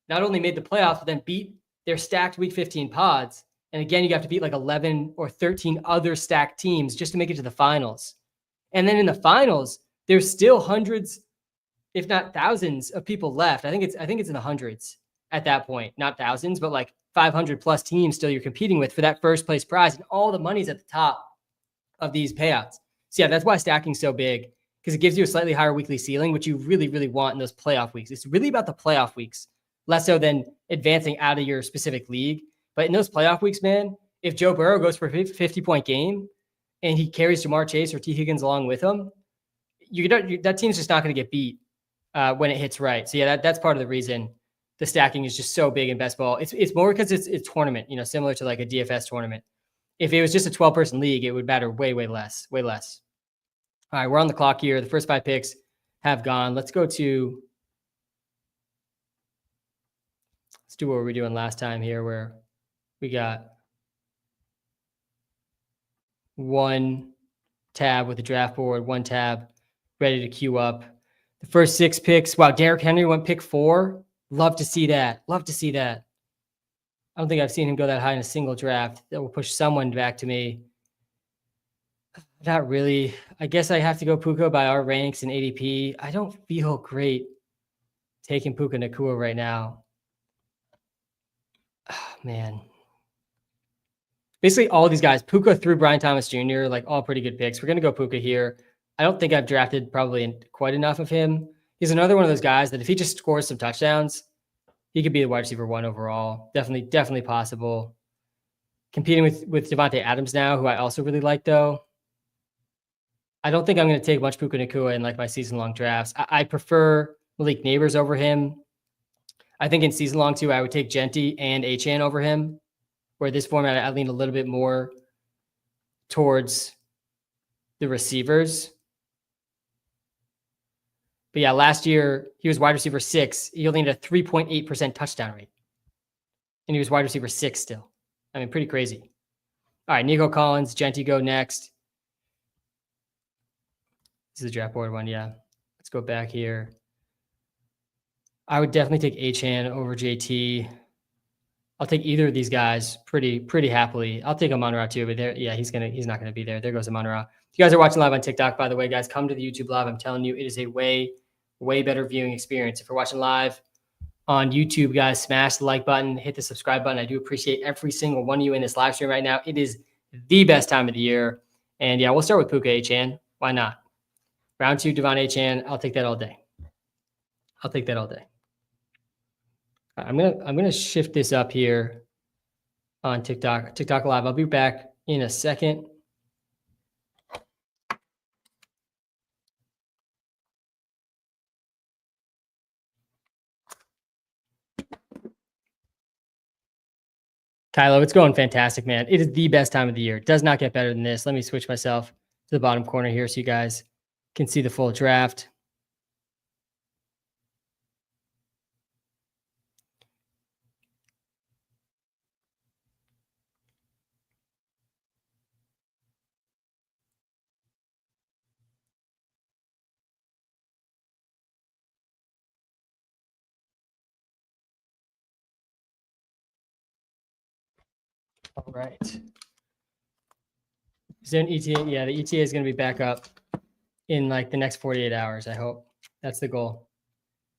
not only made the playoffs, but then beat their stacked week 15 pods. And again, you have to beat like 11 or 13 other stacked teams just to make it to the finals. And then in the finals, there's still hundreds, if not thousands, of people left. I think it's in the hundreds at that point, not thousands, but like 500 plus teams still you're competing with for that first place prize, and all the money's at the top of these payouts. So yeah, that's why stacking's so big, because it gives you a slightly higher weekly ceiling, which you really want in those playoff weeks. It's really about the playoff weeks, less so than advancing out of your specific league. But in those playoff weeks, man, if Joe Burrow goes for a 50-point game and he carries Jamar Chase or T. Higgins along with him, that team's just not going to get beat when it hits right. So yeah, that's part of the reason the stacking is just so big in best ball. It's more because it's tournament, similar to like a DFS tournament. If it was just a 12-person league, it would matter way less. All right, we're on the clock here. The first 5 picks have gone. Let's do what we were doing last time here, where we got one tab with the draft board, one tab ready to queue up. The first 6 picks. Wow, Derrick Henry went pick 4. Love to see that. I don't think I've seen him go that high in a single draft. That will push someone back to me. Not really. I guess I have to go Puka by our ranks and ADP. I don't feel great taking Puka Nacua right now. Oh, man. Basically all these guys, Puka through Brian Thomas Jr., like all pretty good picks. We're going to go Puka here. I don't think I've drafted probably quite enough of him. He's another one of those guys that if he just scores some touchdowns, he could be the wide receiver 1 overall. Definitely possible. Competing with Devontae Adams now, who I also really like, though. I don't think I'm going to take much Puka Nacua in like my season-long drafts. I prefer Malik Neighbors over him. I think in season-long too, I would take Genty and Achane over him. Where this format, I lean a little bit more towards the receivers. But yeah, last year he was wide receiver 6. He only had a 3.8% touchdown rate. And he was wide receiver 6 still. I mean, pretty crazy. All right, Nico Collins, Genty go next. This is the draft board one, yeah. Let's go back here. I would definitely take Achane over JT. I'll take either of these guys pretty happily. I'll take Amon-Ra too, but he's not gonna be there. There goes Amon-Ra. If you guys are watching live on TikTok, by the way, guys, come to the YouTube live. I'm telling you, it is a way better viewing experience. If you're watching live on YouTube, guys, smash the like button, hit the subscribe button. I do appreciate every single one of you in this live stream right now. It is the best time of the year. And yeah, we'll start with Puka Achane. Why not? Round 2, Devon Achane. I'll take that all day. I'm gonna shift this up here on TikTok Live. I'll be back in a second. Kylo, it's going fantastic, man. It is the best time of the year. It does not get better than this. Let me switch myself to the bottom corner here so you guys can see the full draft. All right. Is there an ETA? Yeah, the ETA is going to be back up in like the next 48 hours, I hope. That's the goal.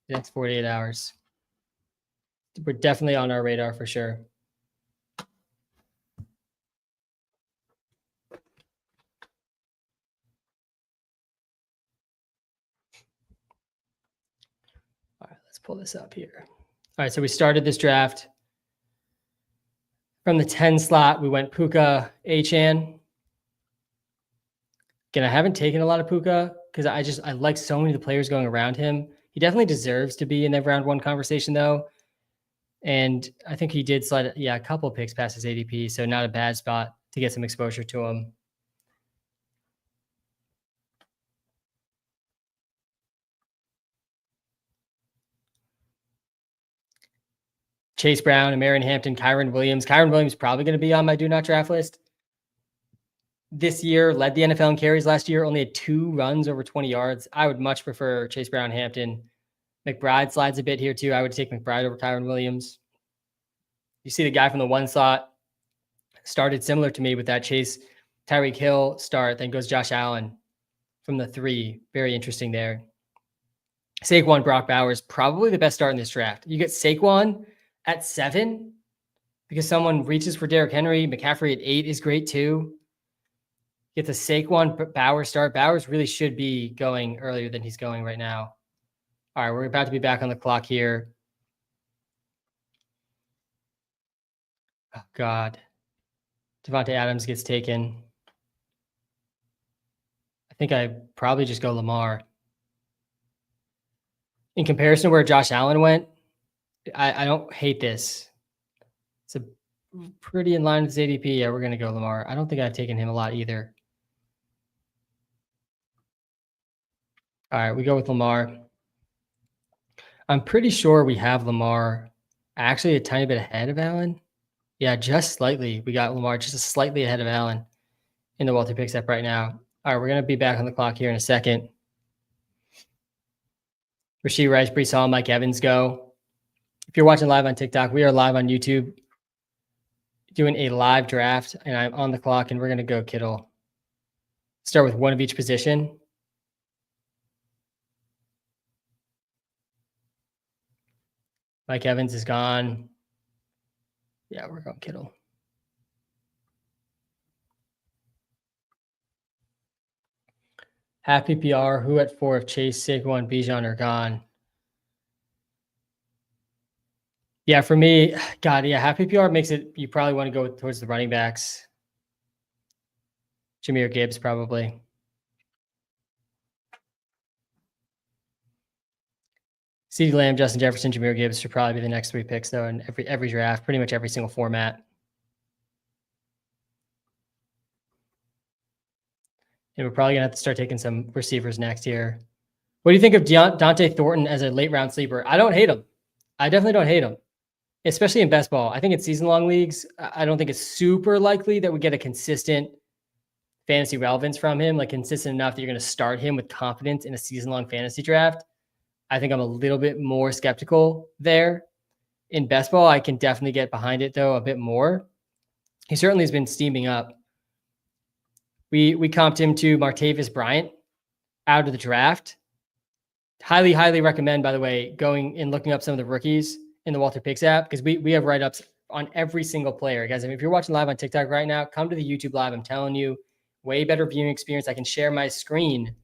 The next 48 hours. We're definitely on our radar for sure. All right, let's pull this up here. All right, so we started this draft. From the 10 slot, we went Puka Achane. Again, I haven't taken a lot of Puka because I like so many of the players going around him. He definitely deserves to be in the round 1 conversation though. And I think he did slide, a couple of picks past his ADP. So not a bad spot to get some exposure to him. Chase Brown, Marion Hampton, Kyren Williams. Kyren Williams probably going to be on my do not draft list. This year, led the NFL in carries last year, only had 2 runs over 20 yards. I would much prefer Chase Brown, Hampton. McBride slides a bit here too. I would take McBride over Kyren Williams. You see the guy from the 1 slot started similar to me with that Chase Tyreek Hill start. Then goes Josh Allen from the 3. Very interesting there. Saquon, Brock Bowers, probably the best start in this draft. You get Saquon at 7 because someone reaches for Derrick Henry. McCaffrey at 8 is great too. Get the Saquon Bowers start. Bowers really should be going earlier than he's going right now. All right, we're about to be back on the clock here. Oh, God. Devontae Adams gets taken. I think I probably just go Lamar. In comparison to where Josh Allen went, I don't hate this. It's a pretty in line with his ADP. Yeah, we're going to go Lamar. I don't think I've taken him a lot either. All right, we go with Lamar. I'm pretty sure we have Lamar actually a tiny bit ahead of Allen. Yeah, just slightly. We got Lamar just slightly ahead of Allen in the Walter Pick step right now. All right, we're going to be back on the clock here in a second. Rashee Rice, Breece Hall, Mike Evans go. If you're watching live on TikTok, we are live on YouTube doing a live draft, and I'm on the clock, and we're going to go Kittle. Start with one of each position. Mike Evans is gone. Yeah, we're going Kittle. Half PPR, who at 4 if Chase, Saquon, Bijan are gone? Yeah, for me, God, yeah, half PPR makes it, you probably want to go towards the running backs. Jahmyr Gibbs, probably. CeeDee Lamb, Justin Jefferson, Jahmyr Gibbs should probably be the next 3 picks, though, in every draft, pretty much every single format. And we're probably going to have to start taking some receivers next year. What do you think of Dante Thornton as a late round sleeper? I don't hate him. I definitely don't hate him, especially in best ball. I think in season-long leagues, I don't think it's super likely that we get a consistent fantasy relevance from him, like consistent enough that you're going to start him with confidence in a season-long fantasy draft. I think I'm a little bit more skeptical there. In best ball, I can definitely get behind it, though, a bit more. He certainly has been steaming up. We comped him to Martavis Bryant out of the draft. Highly, highly recommend, by the way, going and looking up some of the rookies in the Walter Picks app, because we have write-ups on every single player. Guys, I mean, if you're watching live on TikTok right now, come to the YouTube Live. I'm telling you, way better viewing experience. I can share my screen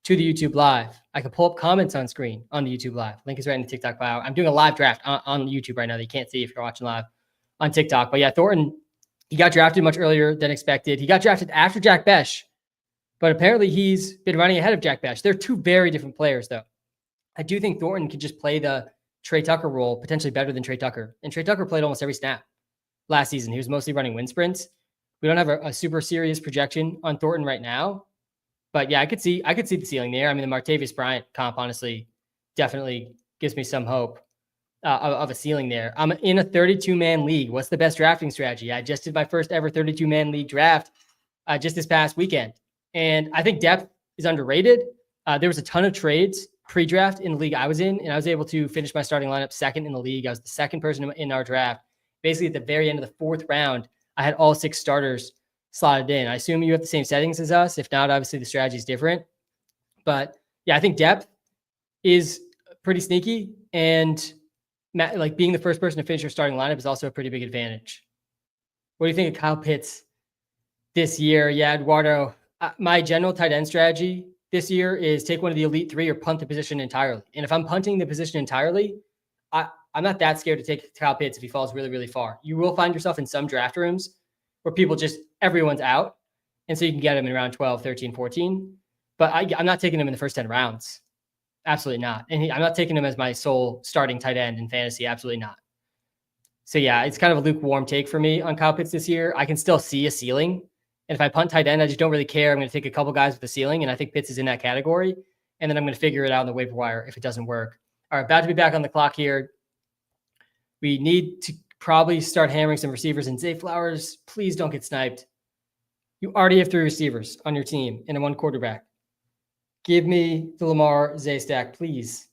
to the YouTube Live. I can pull up comments on screen on the YouTube Live. Link is right in the TikTok bio. I'm doing a live draft on YouTube right now that you can't see if you're watching live on TikTok. But yeah, Thornton, he got drafted much earlier than expected. He got drafted after Jack Besh, but apparently he's been running ahead of Jack Besh. They're two very different players, though. I do think Thornton could just play the Trey Tucker role potentially better than Trey Tucker. And Trey Tucker played almost every snap last season. He was mostly running wind sprints. We don't have a super serious projection on Thornton right now. But yeah, I could see the ceiling there. I mean, the Martavis Bryant comp, honestly, definitely gives me some hope of a ceiling there. I'm in a 32-man league. What's the best drafting strategy? I just did my first ever 32-man league draft just this past weekend. And I think depth is underrated. There was a ton of trades pre-draft in the league I was in, and I was able to finish my starting lineup second in the league. I was the second person in our draft. Basically, at the very end of the 4th round, I had all 6 starters slotted in. I assume you have the same settings as us. If not, obviously the strategy is different. But yeah, I think depth is pretty sneaky, and like being the first person to finish your starting lineup is also a pretty big advantage. What do you think of Kyle Pitts this year? Yeah, Eduardo, my general tight end strategy this year is take one of the elite 3 or punt the position entirely. And if I'm punting the position entirely, I'm not that scared to take Kyle Pitts if he falls really, really far. You will find yourself in some draft rooms where everyone's out. And so you can get him in round 12, 13, 14. But I'm not taking him in the first 10 rounds. Absolutely not. And I'm not taking him as my sole starting tight end in fantasy. Absolutely not. So yeah, it's kind of a lukewarm take for me on Kyle Pitts this year. I can still see a ceiling. And if I punt tight end, I just don't really care. I'm going to take a couple guys with a ceiling, and I think Pitts is in that category. And then I'm going to figure it out on the waiver wire if it doesn't work. All right, about to be back on the clock here. We need to probably start hammering some receivers. And Zay Flowers, please don't get sniped. You already have 3 receivers on your team and a 1 quarterback. Give me the Lamar Zay stack, please.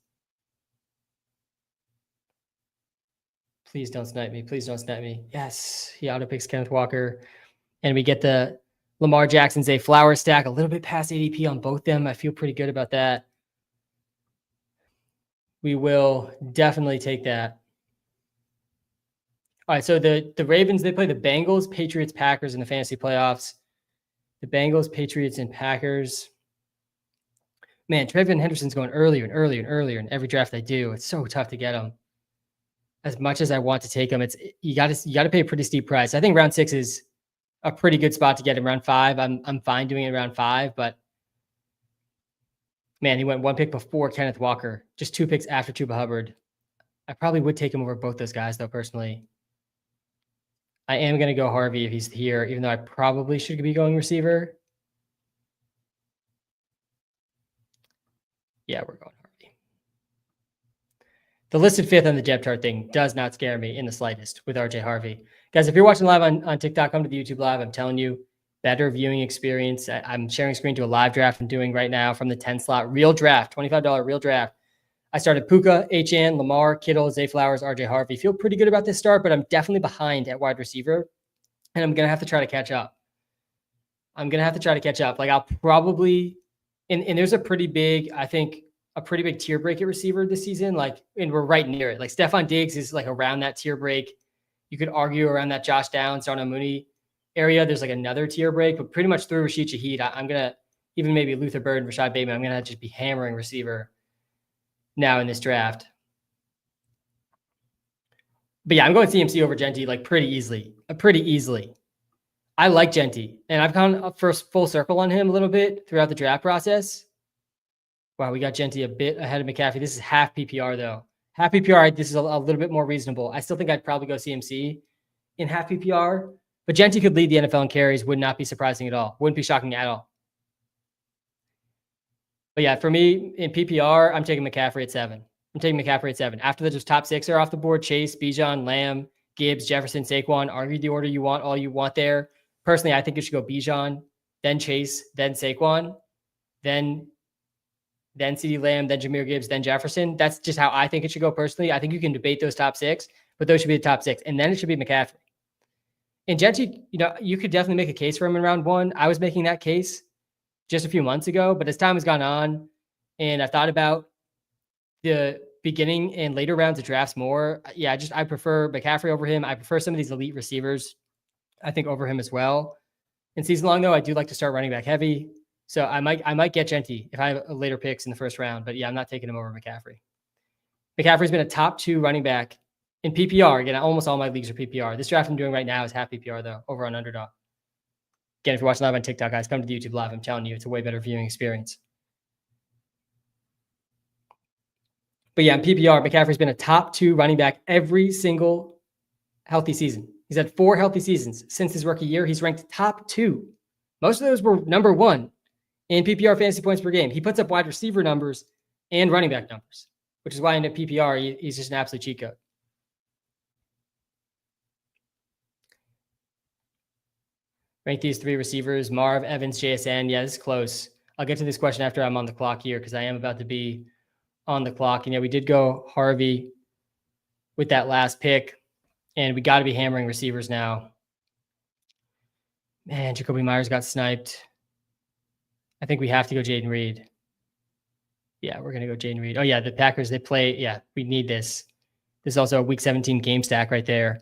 Please don't snipe me. Please don't snipe me. Yes, he auto picks Kenneth Walker. And we get the Lamar Jackson Zay Flowers stack, a little bit past ADP on both them. I feel pretty good about that. We will definitely take that. All right, so the Ravens, they play the Bengals, Patriots, Packers in the fantasy playoffs. The Bengals, Patriots, and Packers. Man, Trevion Henderson's going earlier and earlier and earlier in every draft I do. It's so tough to get him. As much as I want to take him, you got to pay a pretty steep price. I think round 6 is a pretty good spot to get him. Round 5, I'm fine doing it around 5, but man, he went 1 pick before Kenneth Walker, just 2 picks after Chuba Hubbard. I probably would take him over both those guys, though, personally. I am going to go Harvey if he's here, even though I probably should be going receiver. Yeah, we're going Harvey. The listed 5th on the depth chart thing does not scare me in the slightest with RJ Harvey. Guys, if you're watching live on TikTok, come to the YouTube Live. I'm telling you, better viewing experience. I'm sharing screen to a live draft I'm doing right now from the 10 slot. Real draft, $25 real draft. I started Puka, HN, Lamar, Kittle, Zay Flowers, RJ Harvey. Feel pretty good about this start, but I'm definitely behind at wide receiver, and I'm going to have to try to catch up. Like I'll probably, and there's a pretty big, I think, a pretty big tier break at receiver this season. Like, and we're right near it. Like Stephon Diggs is like around that tier break. You could argue around that Josh Downs, Darnell Mooney area. There's like another tier break, but pretty much through Rashid Shaheed, I'm going to, even maybe Luther Bird and Rashad Bateman, I'm going to just be hammering receiver now in this draft. But yeah, I'm going CMC over Genty like pretty easily. I like Genty, and I've gone up for full circle on him a little bit throughout the draft process. Wow, we got Genty a bit ahead of McCaffrey. This is half PPR though. Half PPR, this is a little bit more reasonable. I still think I'd probably go CMC in half PPR, but Genty could lead the NFL in carries. Would not be surprising at all. Wouldn't be shocking at all. But yeah, for me in PPR, I'm taking McCaffrey at 7. I'm taking McCaffrey at 7. After the top 6 are off the board, Chase, Bijan, Lamb, Gibbs, Jefferson, Saquon. Argue the order you want, all you want there. Personally, I think you should go Bijan, then Chase, then Saquon, then CeeDee Lamb, then Jahmyr Gibbs, then Jefferson. That's just how I think it should go personally. I think you can debate those top 6, but those should be the top 6. And then it should be McCaffrey. And Genty, you could definitely make a case for him in round 1. I was making that case just a few months ago, but as time has gone on and I thought about the beginning and later rounds of drafts more, I prefer McCaffrey over him. I prefer some of these elite receivers, I think, over him as well. In season long, though, I do like to start running back heavy. So I might get Genty if I have later picks in the first round, but yeah, I'm not taking him over McCaffrey. McCaffrey's been a top 2 running back in PPR. Again, almost all my leagues are PPR. This draft I'm doing right now is half PPR though, over on Underdog. Again, if you're watching live on TikTok, guys, come to the YouTube live. I'm telling you, it's a way better viewing experience. But yeah, in PPR, McCaffrey's been a top 2 running back every single healthy season. He's had 4 healthy seasons since his rookie year. He's ranked top 2. Most of those were number 1 in PPR fantasy points per game. He puts up wide receiver numbers and running back numbers, which is why in a PPR, he's just an absolute cheat code. Rank these 3 receivers: Marv, Evans, JSN. Yeah, this is close. I'll get to this question after I'm on the clock here because I am about to be on the clock. And yeah, we did go Harvey with that last pick, and we got to be hammering receivers now. Man, Jacoby Myers got sniped. I think we have to go Jayden Reed. Yeah, we're going to go Jayden Reed. Oh, yeah, the Packers, they play. Yeah, we need this. This is also a Week 17 game stack right there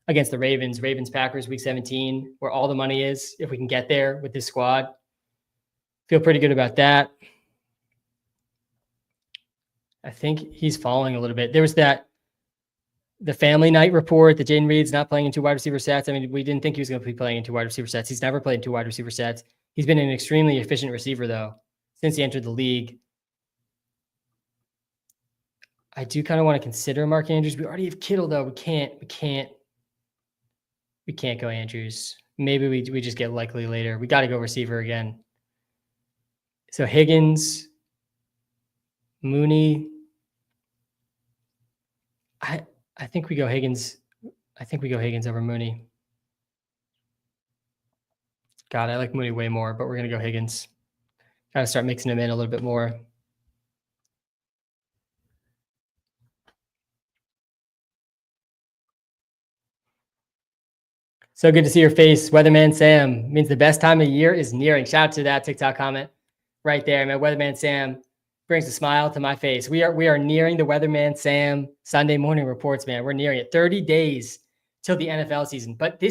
against the Ravens. Ravens-Packers, Week 17, where all the money is, if we can get there with this squad. Feel pretty good about that. I think he's falling a little bit. There was the family night report that Jayden Reed's not playing in 2 wide receiver sets. I mean, we didn't think he was going to be playing in 2 wide receiver sets. He's never played in 2 wide receiver sets. He's been an extremely efficient receiver, though, since he entered the league. I do kind of want to consider Mark Andrews. We already have Kittle, though. We can't go Andrews. Maybe we just get Likely later. We got to go receiver again. So Higgins, Mooney. I think we go Higgins. I think we go Higgins over Mooney. God, I like Mooney way more, but we're going to go Higgins. Got to start mixing him in a little bit more. So good to see your face. Weatherman Sam means the best time of year is nearing. Shout out to that TikTok comment right there, man. Weatherman Sam brings a smile to my face. We are nearing the Weatherman Sam Sunday morning reports, man. We're nearing it. 30 days till the NFL season. But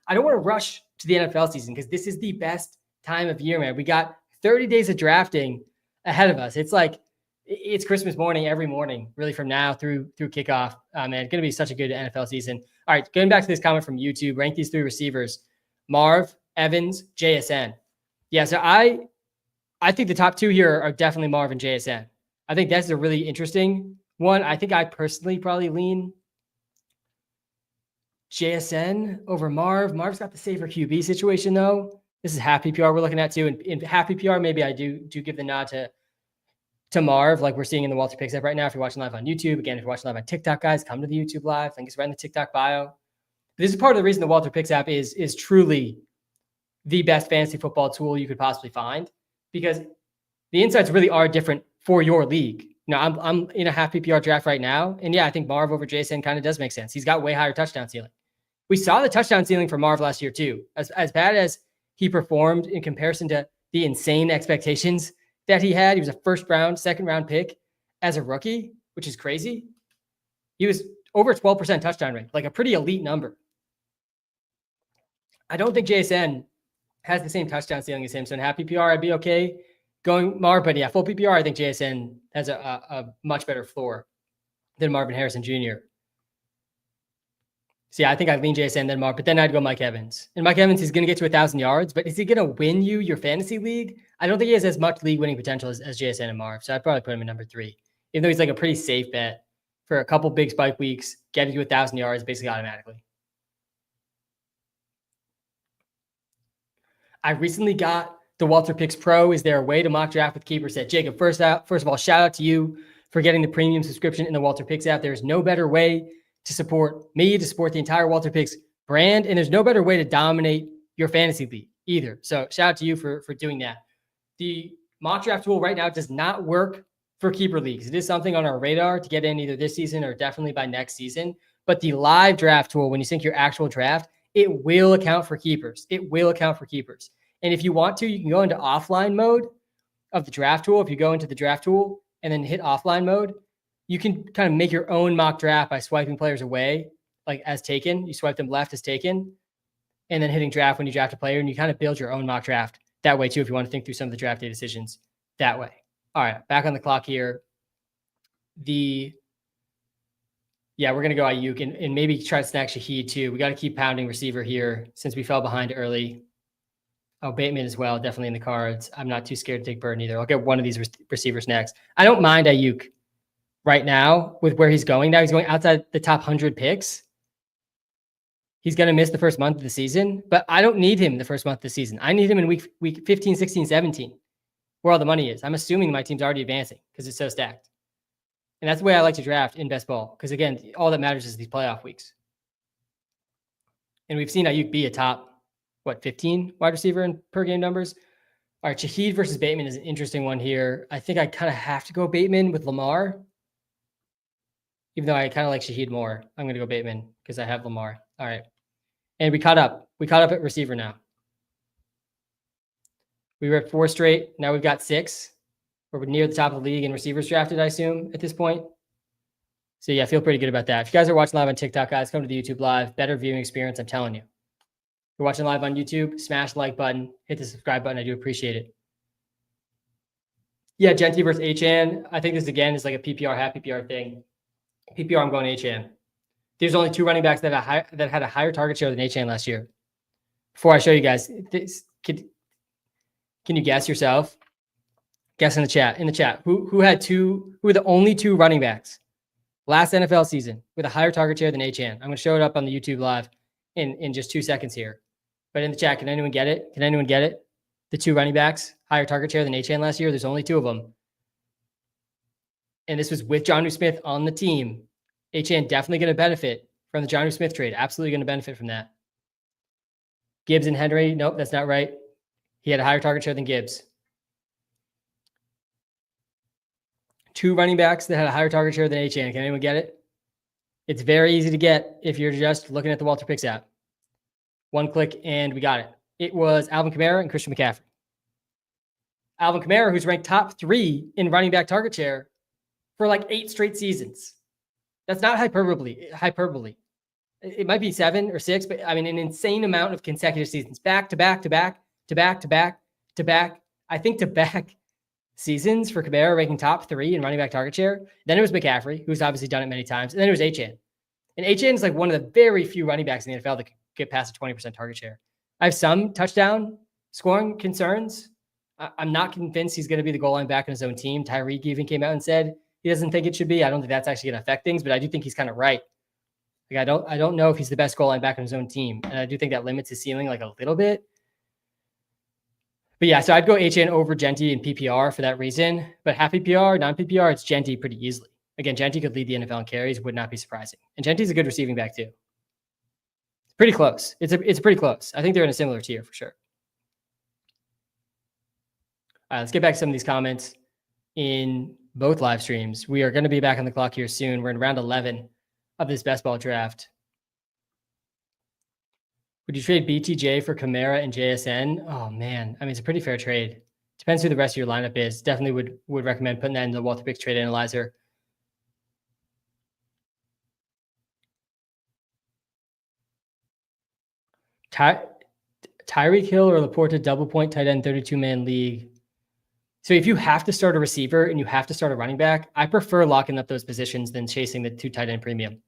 I don't want to rush to the NFL season because this is the best time of year, man. We got 30 days of drafting ahead of us. It's Christmas morning every morning, really, from now through kickoff. Man, it's going to be such a good NFL season. All right, going back to this comment from YouTube, rank these 3 receivers: Marv, Evans, JSN. Yeah, so I think the top 2 here are definitely Marv and JSN. I think that's a really interesting one. I think I personally probably lean JSN over Marv. Marv's got the safer QB situation, though. This is half PPR we're looking at, too. And in half PPR, maybe I do give the nod to Marv, like we're seeing in the Walter Picks app right now. If you're watching live on YouTube, again, if you're watching live on TikTok, guys, come to the YouTube live. Link is right in the TikTok bio. This is part of the reason the Walter Picks app is truly the best fantasy football tool you could possibly find, because the insights really are different for your league. I'm in a half PPR draft right now, and yeah, I think Marv over Jason kind of does make sense. He's got way higher touchdown ceiling. We saw the touchdown ceiling for Marv last year too. As bad as he performed in comparison to the insane expectations that he had, he was a first round, second round pick as a rookie, which is crazy. He was over 12% touchdown rate, like a pretty elite number. I don't think JSN has the same touchdown ceiling as him. So in half PPR, I'd be okay going Marv, but yeah, full PPR, I think JSN has a much better floor than Marvin Harrison Jr. So yeah, I think I'd lean JSN then Mark, but then I'd go Mike Evans. And Mike Evans is going to get to 1,000 yards, but is he going to win you your fantasy league? I don't think he has as much league winning potential as JSN and Marv. So I'd probably put him in number 3, even though he's like a pretty safe bet for a couple big spike weeks, getting to 1,000 yards basically automatically. I recently got the Walter Picks Pro. Is there a way to mock draft with keepers? At Jacob, first of all, shout out to you for getting the premium subscription in the Walter Picks app. There's no better way to support me, to support the entire Walter Picks brand, and there's no better way to dominate your fantasy league either. So shout out to you for doing that. The mock draft tool right now does not work for keeper leagues. It is something on our radar to get in either this season or definitely by next season. But the live draft tool, when you sync your actual draft, it will account for keepers. It will account for keepers. And if you want to, you can go into offline mode of the draft tool. If you go into the draft tool and then hit offline mode, you can kind of make your own mock draft by swiping players away, like as taken. You swipe them left as taken, and then hitting draft when you draft a player, and you kind of build your own mock draft that way too, if you want to think through some of the draft day decisions that way. All right, back on the clock here. We're going to go Ayuk and maybe try to snack Shaheed too. We got to keep pounding receiver here since we fell behind early. Oh, Bateman as well, definitely in the cards. I'm not too scared to take Burton either. I'll get one of these receivers next. I don't mind Ayuk right now with where he's going now. He's going outside the top 100 picks. He's going to miss the first month of the season, but I don't need him the first month of the season. I need him in week 15, 16, 17, where all the money is. I'm assuming my team's already advancing because it's so stacked. And that's the way I like to draft in best ball. Because again, all that matters is these playoff weeks. And we've seen Ayuk be a top, 15 wide receiver in per game numbers. All right, Shaheed versus Bateman is an interesting one here. I think I kind of have to go Bateman with Lamar. Even though I kind of like Shaheed more, I'm going to go Bateman because I have Lamar. All right. And we caught up. We caught up at receiver now. We were at 4 straight. Now we've got 6. We're near the top of the league in receivers drafted, I assume, at this point. So yeah, I feel pretty good about that. If you guys are watching live on TikTok, guys, come to the YouTube live. Better viewing experience, I'm telling you. If you're watching live on YouTube, smash the like button, hit the subscribe button. I do appreciate it. Yeah, Genty versus Achane. I think this, again, is like a PPR, half PPR thing. PPR, I'm going Achane. There's only 2 running backs that had a higher target share than Achane last year. Before I show you guys, can you guess yourself? Guess in the chat. Who were the only 2 running backs last NFL season with a higher target share than Achane? I'm going to show it up on the YouTube live in just 2 seconds here. But in the chat, can anyone get it? The 2 running backs, higher target share than Achane last year. There's only 2 of them. And this was with Jonnu Smith on the team. Achane definitely going to benefit from the Jonnu Smith trade. Absolutely going to benefit from that. Gibbs and Henry. Nope, that's not right. He had a higher target share than Gibbs. 2 running backs that had a higher target share than Achane. Can anyone get it? It's very easy to get if you're just looking at the Walter Picks app. 1 click and we got it. It was Alvin Kamara and Christian McCaffrey. Alvin Kamara, who's ranked top 3 in running back target share for like 8 straight seasons. That's not hyperbole. It might be 7 or 6, but I mean, an insane amount of consecutive seasons, back to back to back to back to back to back. I think to back seasons for Kamara ranking top 3 in running back target share. Then it was McCaffrey, who's obviously done it many times. And then it was Achane. And Achane is like one of the very few running backs in the NFL that can get past a 20% target share. I have some touchdown scoring concerns. I'm not convinced he's going to be the goal line back in his own team. Tyreek even came out and said he doesn't think it should be. I don't think that's actually going to affect things, but I do think he's kind of right. Like I don't know if he's the best goal line back in his own team. And I do think that limits his ceiling like a little bit. But yeah, so I'd go Achane over Genty in PPR for that reason. But half PPR, non-PPR, it's Genty pretty easily. Again, Genty could lead the NFL in carries, would not be surprising. And Genty's a good receiving back too. It's pretty close. It's pretty close. I think they're in a similar tier for sure. All right, let's get back to some of these comments in both live streams. We are going to be back on the clock here soon. We're in round 11 of this best ball draft. Would you trade BTJ for Kamara and JSN? Oh man, I mean, it's a pretty fair trade. Depends who the rest of your lineup is. Definitely would recommend putting that in the Walter Picks trade analyzer. Tyreek Hill or Laporta double point tight end 32-man league. So if you have to start a receiver and you have to start a running back, I prefer locking up those positions than chasing the 2 tight end premium.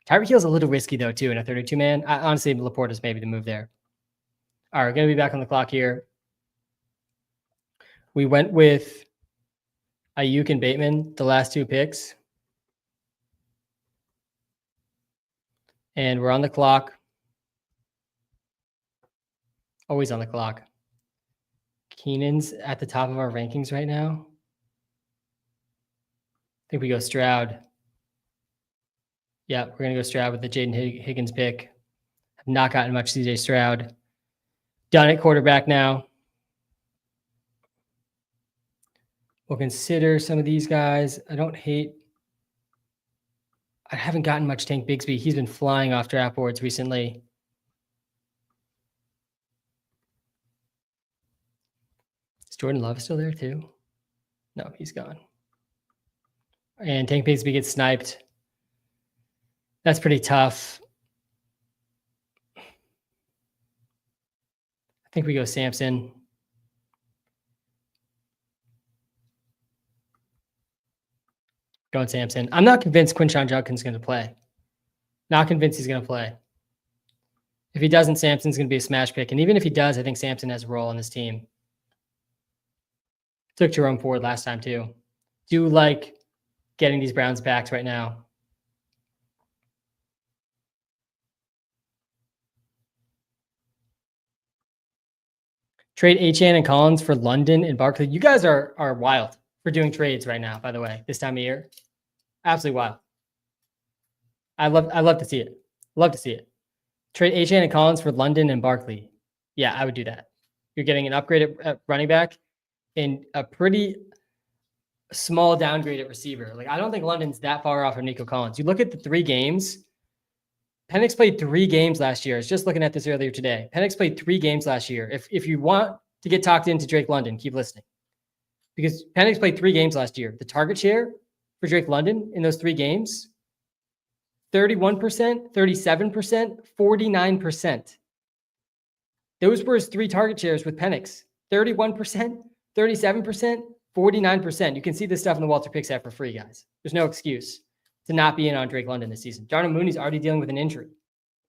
Tyreek Hill's a little risky though too in a 32-man. Honestly, Laporta's maybe the move there. All right, we're going to be back on the clock here. We went with Ayuk and Bateman, the last 2 picks. And we're on the clock. Always on the clock. Keenan's at the top of our rankings right now. I think we go Stroud. Yeah, we're going to go Stroud with the Jaden Higgins pick. Have not gotten much CJ Stroud. Done at quarterback now. We'll consider some of these guys. I haven't gotten much Tank Bigsby. He's been flying off draft boards recently. Is Jordan Love still there too? No, he's gone. And Tank Bigsby gets sniped. That's pretty tough. I think we go Samson. Going Samson. I'm not convinced Quinshon Judkins is going to play. Not convinced he's going to play. If he doesn't, Samson's going to be a smash pick. And even if he does, I think Samson has a role on this team. Took Jerome Ford last time too. Do like getting these Browns backs right now. Trade Achane and Collins for London and Barkley. You guys are wild for doing trades right now, by the way, this time of year. Absolutely wild. I love to see it. Love to see it. Trade Achane and Collins for London and Barkley. Yeah, I would do that. You're getting an upgrade at running back and a pretty small downgrade at receiver. Like, I don't think London's that far off from Nico Collins. You look at the 3 games. Penix played 3 games last year. I was just looking at this earlier today. Penix played 3 games last year. If you want to get talked into Drake London, keep listening. Because Penix played 3 games last year. The target share for Drake London in those 3 games, 31%, 37%, 49%. Those were his 3 target shares with Penix. 31%, 37%, 49%. You can see this stuff in the Walter Picks app for free, guys. There's no excuse to not be in on Drake London this season. Darnell Mooney's already dealing with an injury.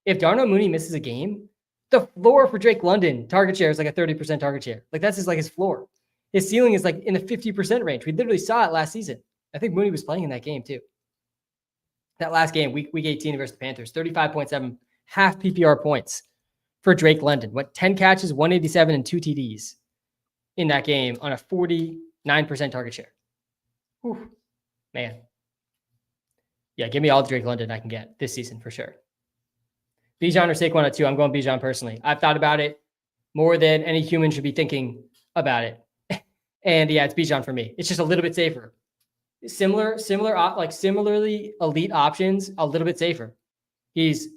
If Darnell Mooney misses a game, the floor for Drake London target share is like a 30% target share. Like, that's just like his floor. His ceiling is like in the 50% range. We literally saw it last season. I think Mooney was playing in that game too. That last game, week 18 versus the Panthers, 35.7 half PPR points for Drake London. Went 10 catches, 187, and 2 TDs in that game on a 49% target share. Whew, man. Yeah, give me all the Drake London I can get this season for sure. Bijan or Saquon at 2. I'm going Bijan personally. I've thought about it more than any human should be thinking about it. And yeah, it's Bijan for me. It's just a little bit safer. Similarly elite options, a little bit safer. He's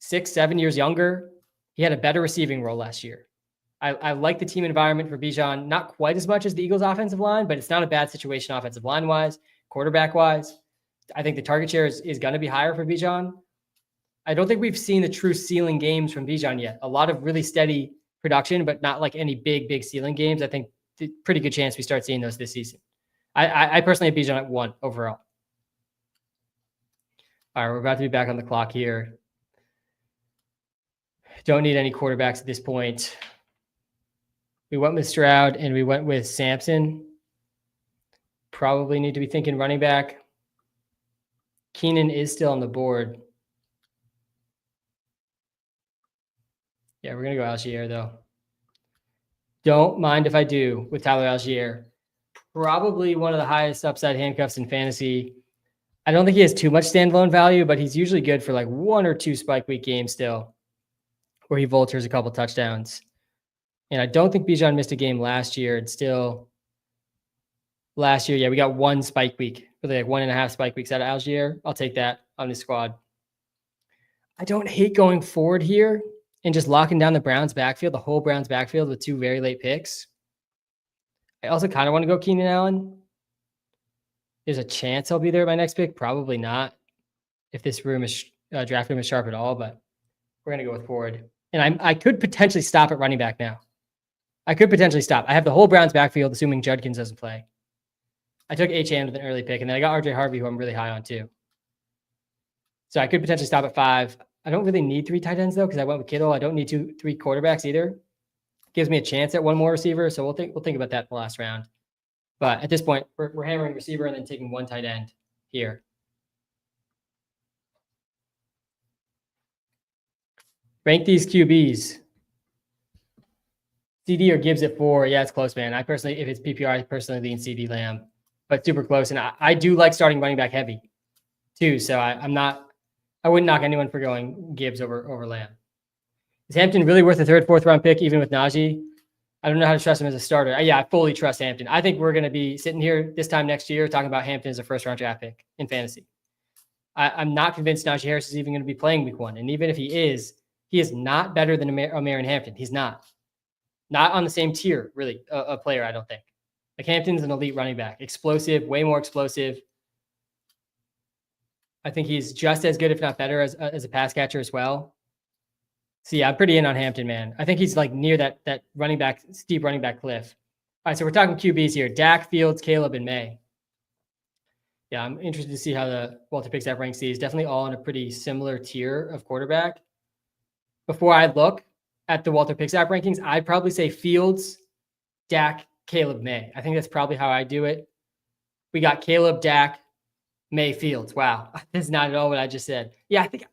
6-7 years younger. He had a better receiving role last year. I like the team environment for Bijan, not quite as much as the Eagles offensive line, but it's not a bad situation offensive line-wise, quarterback-wise. I think the target share is going to be higher for Bijan. I don't think we've seen the true ceiling games from Bijan yet. A lot of really steady production, but not like any big ceiling games. I think pretty good chance we start seeing those this season. I personally have Bijan at 1 overall. All right, we're about to be back on the clock here. Don't need any quarterbacks at this point. We went with Stroud and we went with Samson. Probably need to be thinking running back. Keenan is still on the board. Yeah, we're going to go Algier, though. Don't mind if I do with Tyler Algier. Probably one of the highest upside handcuffs in fantasy. I don't think he has too much standalone value, but he's usually good for like 1 or 2 spike week games still, where he vultures a couple touchdowns. And I don't think Bijan missed a game last year. It's still last year. Yeah, we got 1 spike week, really like 1.5 spike weeks out of Algier. I'll take that on the squad. I don't hate going forward here and just locking down the Browns backfield, the whole Browns backfield with 2 very late picks. I also kind of want to go Keenan Allen. There's a chance I'll be there by next pick. Probably not if this room is draft room is sharp at all, but we're going to go with forward. And I could potentially stop at running back now. I could potentially stop. I have the whole Browns backfield, assuming Judkins doesn't play. I took Achane with an early pick, and then I got RJ Harvey, who I'm really high on too. So I could potentially stop at 5. I don't really need 3 tight ends though, because I went with Kittle. I don't need 3 quarterbacks either. Gives me a chance at one more receiver. So we'll think about that in the last round. But at this point, we're hammering receiver and then taking 1 tight end here. Rank these QBs. CD or Gibbs at 4. Yeah, it's close, man. I personally, if it's PPR, I personally lean CD Lamb, but super close. And I do like starting running back heavy too. So I wouldn't knock anyone for going Gibbs over Lamb. Is Hampton really worth a 3rd, 4th round pick, even with Najee? I don't know how to trust him as a starter. Yeah, I fully trust Hampton. I think we're going to be sitting here this time next year talking about Hampton as a 1st round draft pick in fantasy. I'm not convinced Najee Harris is even going to be playing week 1. And even if he is not better than Omarion Hampton. He's not on the same tier, really, a player, I don't think. Like Hampton's an elite running back, explosive, way more explosive. I think he's just as good, if not better, as a pass catcher as well. So yeah, I'm pretty in on Hampton, man. I think he's like near that running back, steep running back cliff. All right, so we're talking QBs here. Dak, Fields, Caleb, and May. Yeah, I'm interested to see how the Walter Picks app ranks these. Definitely all in a pretty similar tier of quarterback. Before I look at the Walter Picks app rankings, I'd probably say Fields, Dak, Caleb, May. I think that's probably how I do it. We got Caleb, Dak, May, Fields. Wow, that's not at all what I just said. Yeah, I think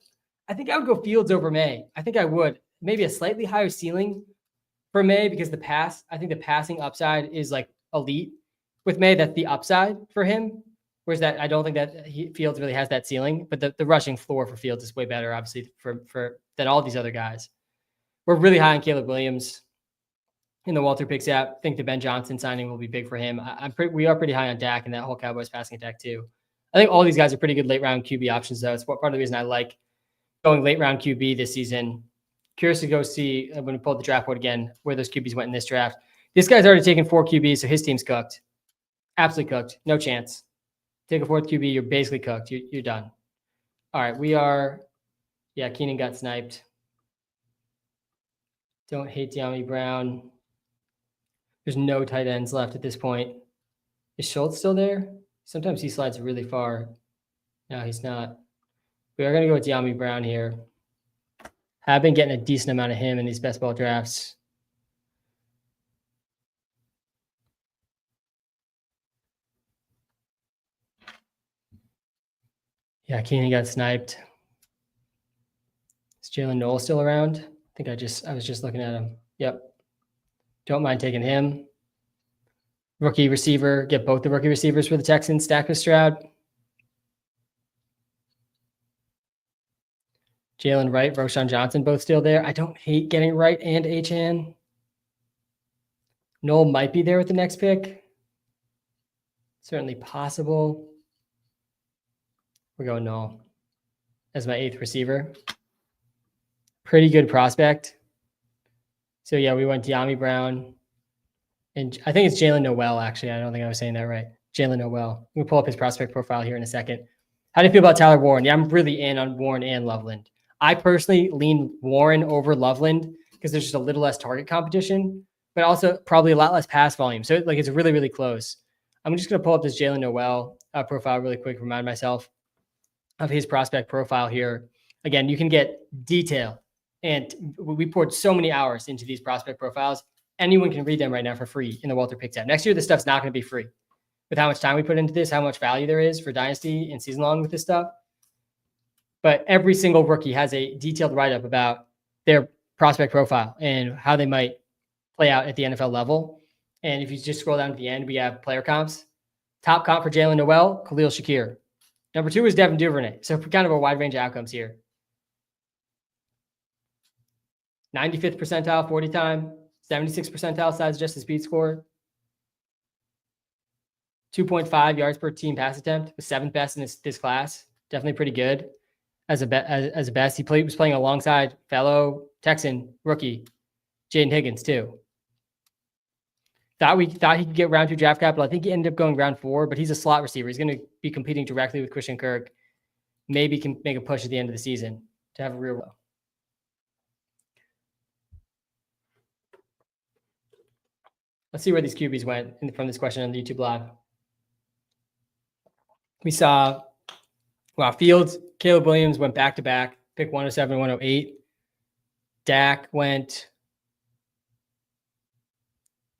I would go Fields over May. I think I would. Maybe a slightly higher ceiling for May because I think the passing upside is like elite with May. That's the upside for him. Whereas that I don't think that Fields really has that ceiling, but the rushing floor for Fields is way better, obviously, for than all these other guys. We're really high on Caleb Williams in the Walter Picks app. I think the Ben Johnson signing will be big for him. We are pretty high on Dak and that whole Cowboys passing attack too. I think all these guys are pretty good late round QB options though. It's part of the reason I like going late round QB this season. Curious to go see when we pull the draft board again where those QBs went in this draft. This guy's already taken 4 QBs, so his team's cooked. Absolutely cooked. No chance. Take a 4th QB, you're basically cooked. You're done. All right, Keenan got sniped. Don't hate De'Ami Brown. There's no tight ends left at this point. Is Schultz still there? Sometimes he slides really far. No, he's not. We are going to go with De'Ami Brown here. Have been getting a decent amount of him in these best ball drafts. Yeah, Keenan got sniped. Is Jalen Noel still around? I think I was just looking at him. Yep. Don't mind taking him. Rookie receiver, get both the rookie receivers for the Texans, stack with Stroud. Jalen Wright, Roschon Johnson, both still there. I don't hate getting Wright and Achane. Noel might be there with the next pick. Certainly possible. We're going Noel as my 8th receiver. Pretty good prospect. So yeah, we went De'Ami Brown. And I think it's Jalen Noel, actually. I don't think I was saying that right. Jalen Noel. We'll pull up his prospect profile here in a second. How do you feel about Tyler Warren? Yeah, I'm really in on Warren and Loveland. I personally lean Warren over Loveland because there's just a little less target competition, but also probably a lot less pass volume. So it's really, really close. I'm just going to pull up this Jalen Noel profile really quick, remind myself of his prospect profile here. Again, you can get detail. And we poured so many hours into these prospect profiles. Anyone can read them right now for free in the Walter Picks app. Next year, this stuff's not going to be free. With how much time we put into this, how much value there is for Dynasty and season long with this stuff. But every single rookie has a detailed write-up about their prospect profile and how they might play out at the NFL level. And if you just scroll down to the end, we have player comps. Top comp for Jalen Noel, Khalil Shakir. Number 2 is Devin Duvernay. So kind of a wide range of outcomes here. 95th percentile 40 time, 76th percentile size adjusted speed score, 2.5 yards per team pass attempt, was 7th best in this class. Definitely pretty good as a best. He was playing alongside fellow Texan rookie Jaden Higgins too. Thought he could get round 2 draft capital. I think he ended up going round 4, but he's a slot receiver. He's going to be competing directly with Christian Kirk. Maybe can make a push at the end of the season to have a real role. Let's see where these QBs went from this question on the YouTube Live. We saw Wow, Fields, Caleb Williams went back to back, pick 107, 108. Dak went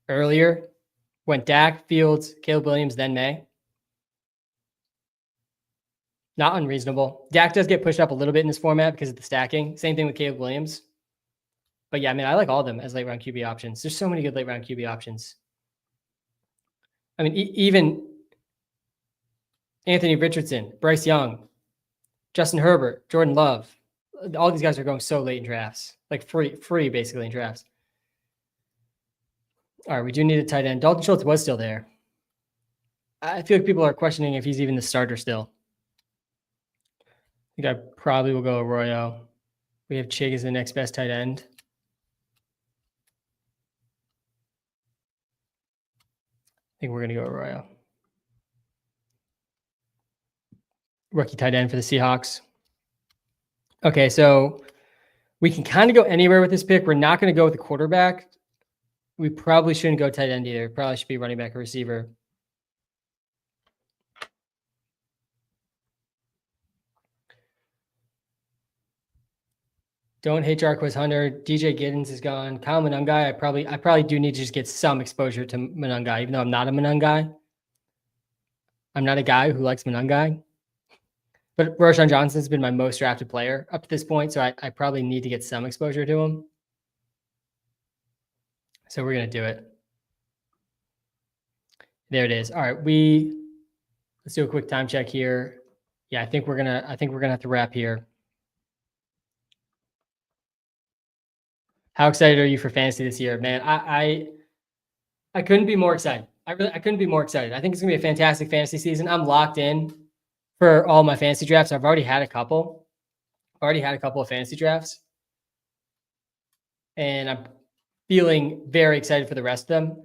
earlier. Went Dak, Fields, Caleb Williams, then May. Not unreasonable. Dak does get pushed up a little bit in this format because of the stacking. Same thing with Caleb Williams. But yeah, I mean, I like all of them as late round QB options. There's so many good late round QB options. I mean, even Anthony Richardson, Bryce Young, Justin Herbert, Jordan Love. All these guys are going so late in drafts, like free basically in drafts. All right, we do need a tight end. Dalton Schultz was still there. I feel like people are questioning if he's even the starter still. I think I probably will go Arroyo. We have Chig as the next best tight end. I think we're going to go Arroyo. Rookie tight end for the Seahawks. Okay, so we can kind of go anywhere with this pick. We're not going to go with the quarterback. We probably shouldn't go tight end either. Probably should be running back or receiver. Don't hate Jarquez Hunter. DJ Giddens is gone. Kyle Monangai, I probably do need to just get some exposure to Monangai, even though I'm not a Monangai. I'm not a guy who likes Monangai. But Roshan Johnson's been my most drafted player up to this point, so I probably need to get some exposure to him. So we're going to do it. There it is. All right, let's do a quick time check here. Yeah, I think we're gonna have to wrap here. How excited are you for fantasy this year, man? I couldn't be more excited. I couldn't be more excited. I think it's gonna be a fantastic fantasy season. I'm locked in for all my fantasy drafts. I've already had a couple. Of fantasy drafts, and I'm feeling very excited for the rest of them.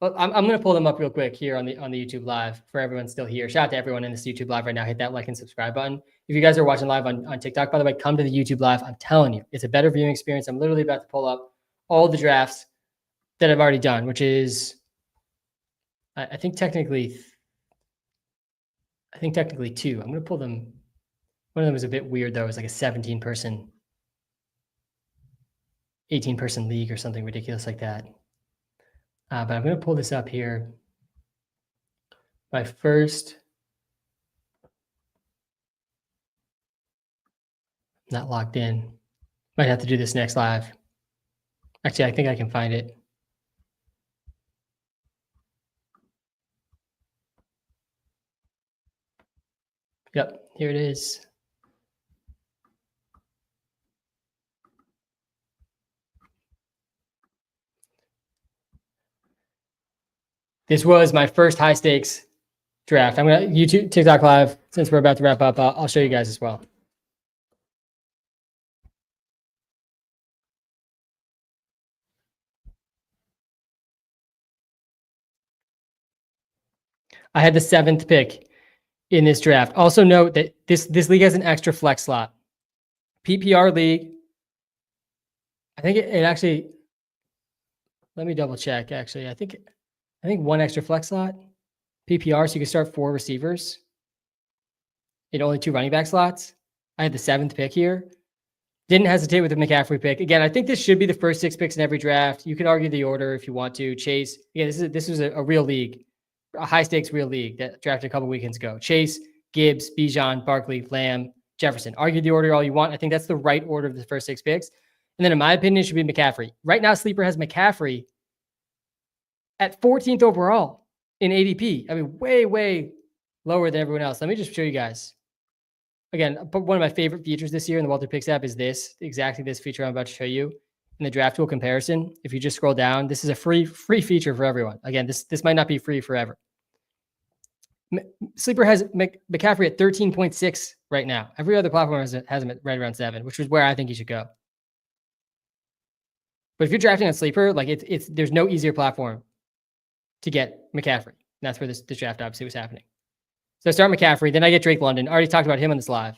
Well, I'm going to pull them up real quick here on the YouTube live for everyone still here. Shout out to everyone in this YouTube live right now. Hit that like and subscribe button. If you guys are watching live on TikTok, by the way, come to the YouTube live. I'm telling you, it's a better viewing experience. I'm literally about to pull up all the drafts that I've already done, which is, I think technically two. I'm going to pull them. One of them was a bit weird though. It was like a 18-person league or something ridiculous like that. But I'm going to pull this up here. My first, not locked in. Might have to do this next live. Actually, I think I can find it. Yep, here it is. This was my first high stakes draft. I'm going to YouTube TikTok live since we're about to wrap up. I'll show you guys as well. I had the 7th pick in this draft. Also note that this league has an extra flex slot. PPR league. I think it actually, let me double check actually. I think one extra flex slot, PPR, so you can start 4 receivers in only 2 running back slots. I had the 7th pick here. Didn't hesitate with the McCaffrey pick. Again, I think this should be the first 6 picks in every draft. You can argue the order if you want to. Chase, again, this was a real league, a high stakes real league that drafted a couple weekends ago. Chase, Gibbs, Bijan, Barkley, Lamb, Jefferson. Argue the order all you want. I think that's the right order of the first 6 picks. And then in my opinion, it should be McCaffrey. Right now, Sleeper has McCaffrey at 14th overall in ADP. I mean, way lower than everyone else. Let me just show you guys. Again, one of my favorite features this year in the Walter Picks app is exactly this feature I'm about to show you in the draft tool comparison. If you just scroll down, this is a free feature for everyone. Again, this might not be free forever. Sleeper has McCaffrey at 13.6 right now. Every other platform has him at right around 7, which is where I think you should go. But if you're drafting on Sleeper, like there's no easier platform to get McCaffrey. And that's where this draft obviously was happening. So I start McCaffrey, then I get Drake London. I already talked about him on this live.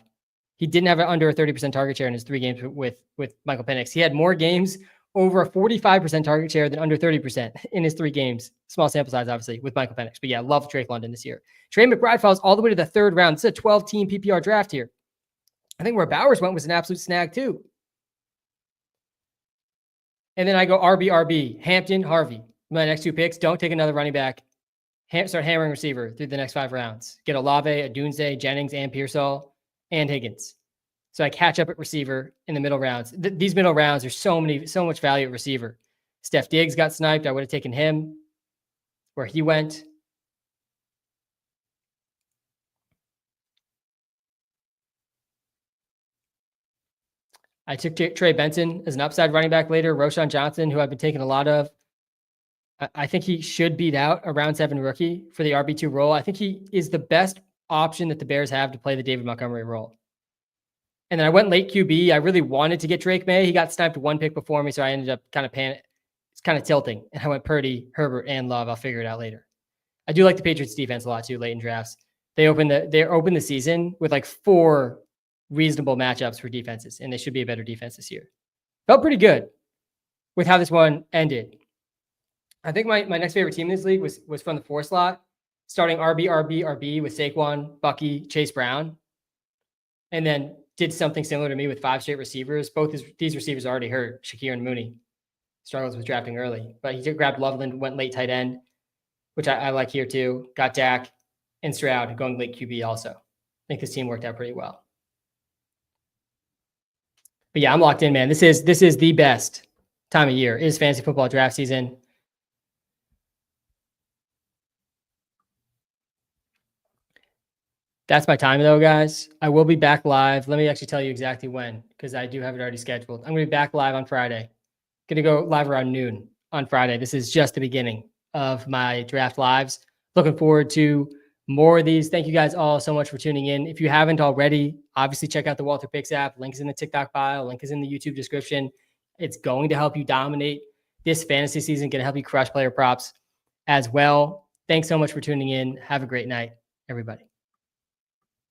He didn't have under a 30% target share in his 3 games with Michael Penix. He had more games over a 45% target share than under 30% in his 3 games. Small sample size, obviously, with Michael Penix. But yeah, love Drake London this year. Trey McBride falls all the way to the 3rd round. This is a 12-team PPR draft here. I think where Bowers went was an absolute snag too. And then I go RB, Hampton, Harvey. My next 2 picks, don't take another running back. Start hammering receiver through the next 5 rounds. Get Olave, Odunze, Jennings, and Pearsall, and Higgins. So I catch up at receiver in the middle rounds. These middle rounds, there's so much value at receiver. Steph Diggs got sniped. I would have taken him where he went. I took Trey Benson as an upside running back later. Roshan Johnson, who I've been taking a lot of. I think he should beat out a round 7 rookie for the RB2 role. I think he is the best option that the Bears have to play the David Montgomery role. And then I went late QB. I really wanted to get Drake May. He got sniped 1 pick before me, so I ended up kind of tilting. And I went Purdy, Herbert, and Love. I'll figure it out later. I do like the Patriots defense a lot too late in drafts. They open the season with like 4 reasonable matchups for defenses, and they should be a better defense this year. Felt pretty good with how this one ended. I think my next favorite team in this league was from the 4 slot, starting RB with Saquon, Bucky, Chase Brown, and then did something similar to me with 5 straight receivers. Both these receivers already hurt. Shakir and Mooney struggles with drafting early, but he grabbed Loveland, went late tight end, which I like here too. Got Dak and Stroud going late QB also. I think this team worked out pretty well. But yeah, I'm locked in, man. This is the best time of year. It is fantasy football draft season. That's my time though, guys. I will be back live. Let me actually tell you exactly when, because I do have it already scheduled. I'm going to be back live on Friday. Going to go live around noon on Friday. This is just the beginning of my draft lives. Looking forward to more of these. Thank you guys all so much for tuning in. If you haven't already, obviously check out the Walter Picks app. Link is in the TikTok bio. Link is in the YouTube description. It's going to help you dominate this fantasy season. Going to help you crush player props as well. Thanks so much for tuning in. Have a great night, everybody.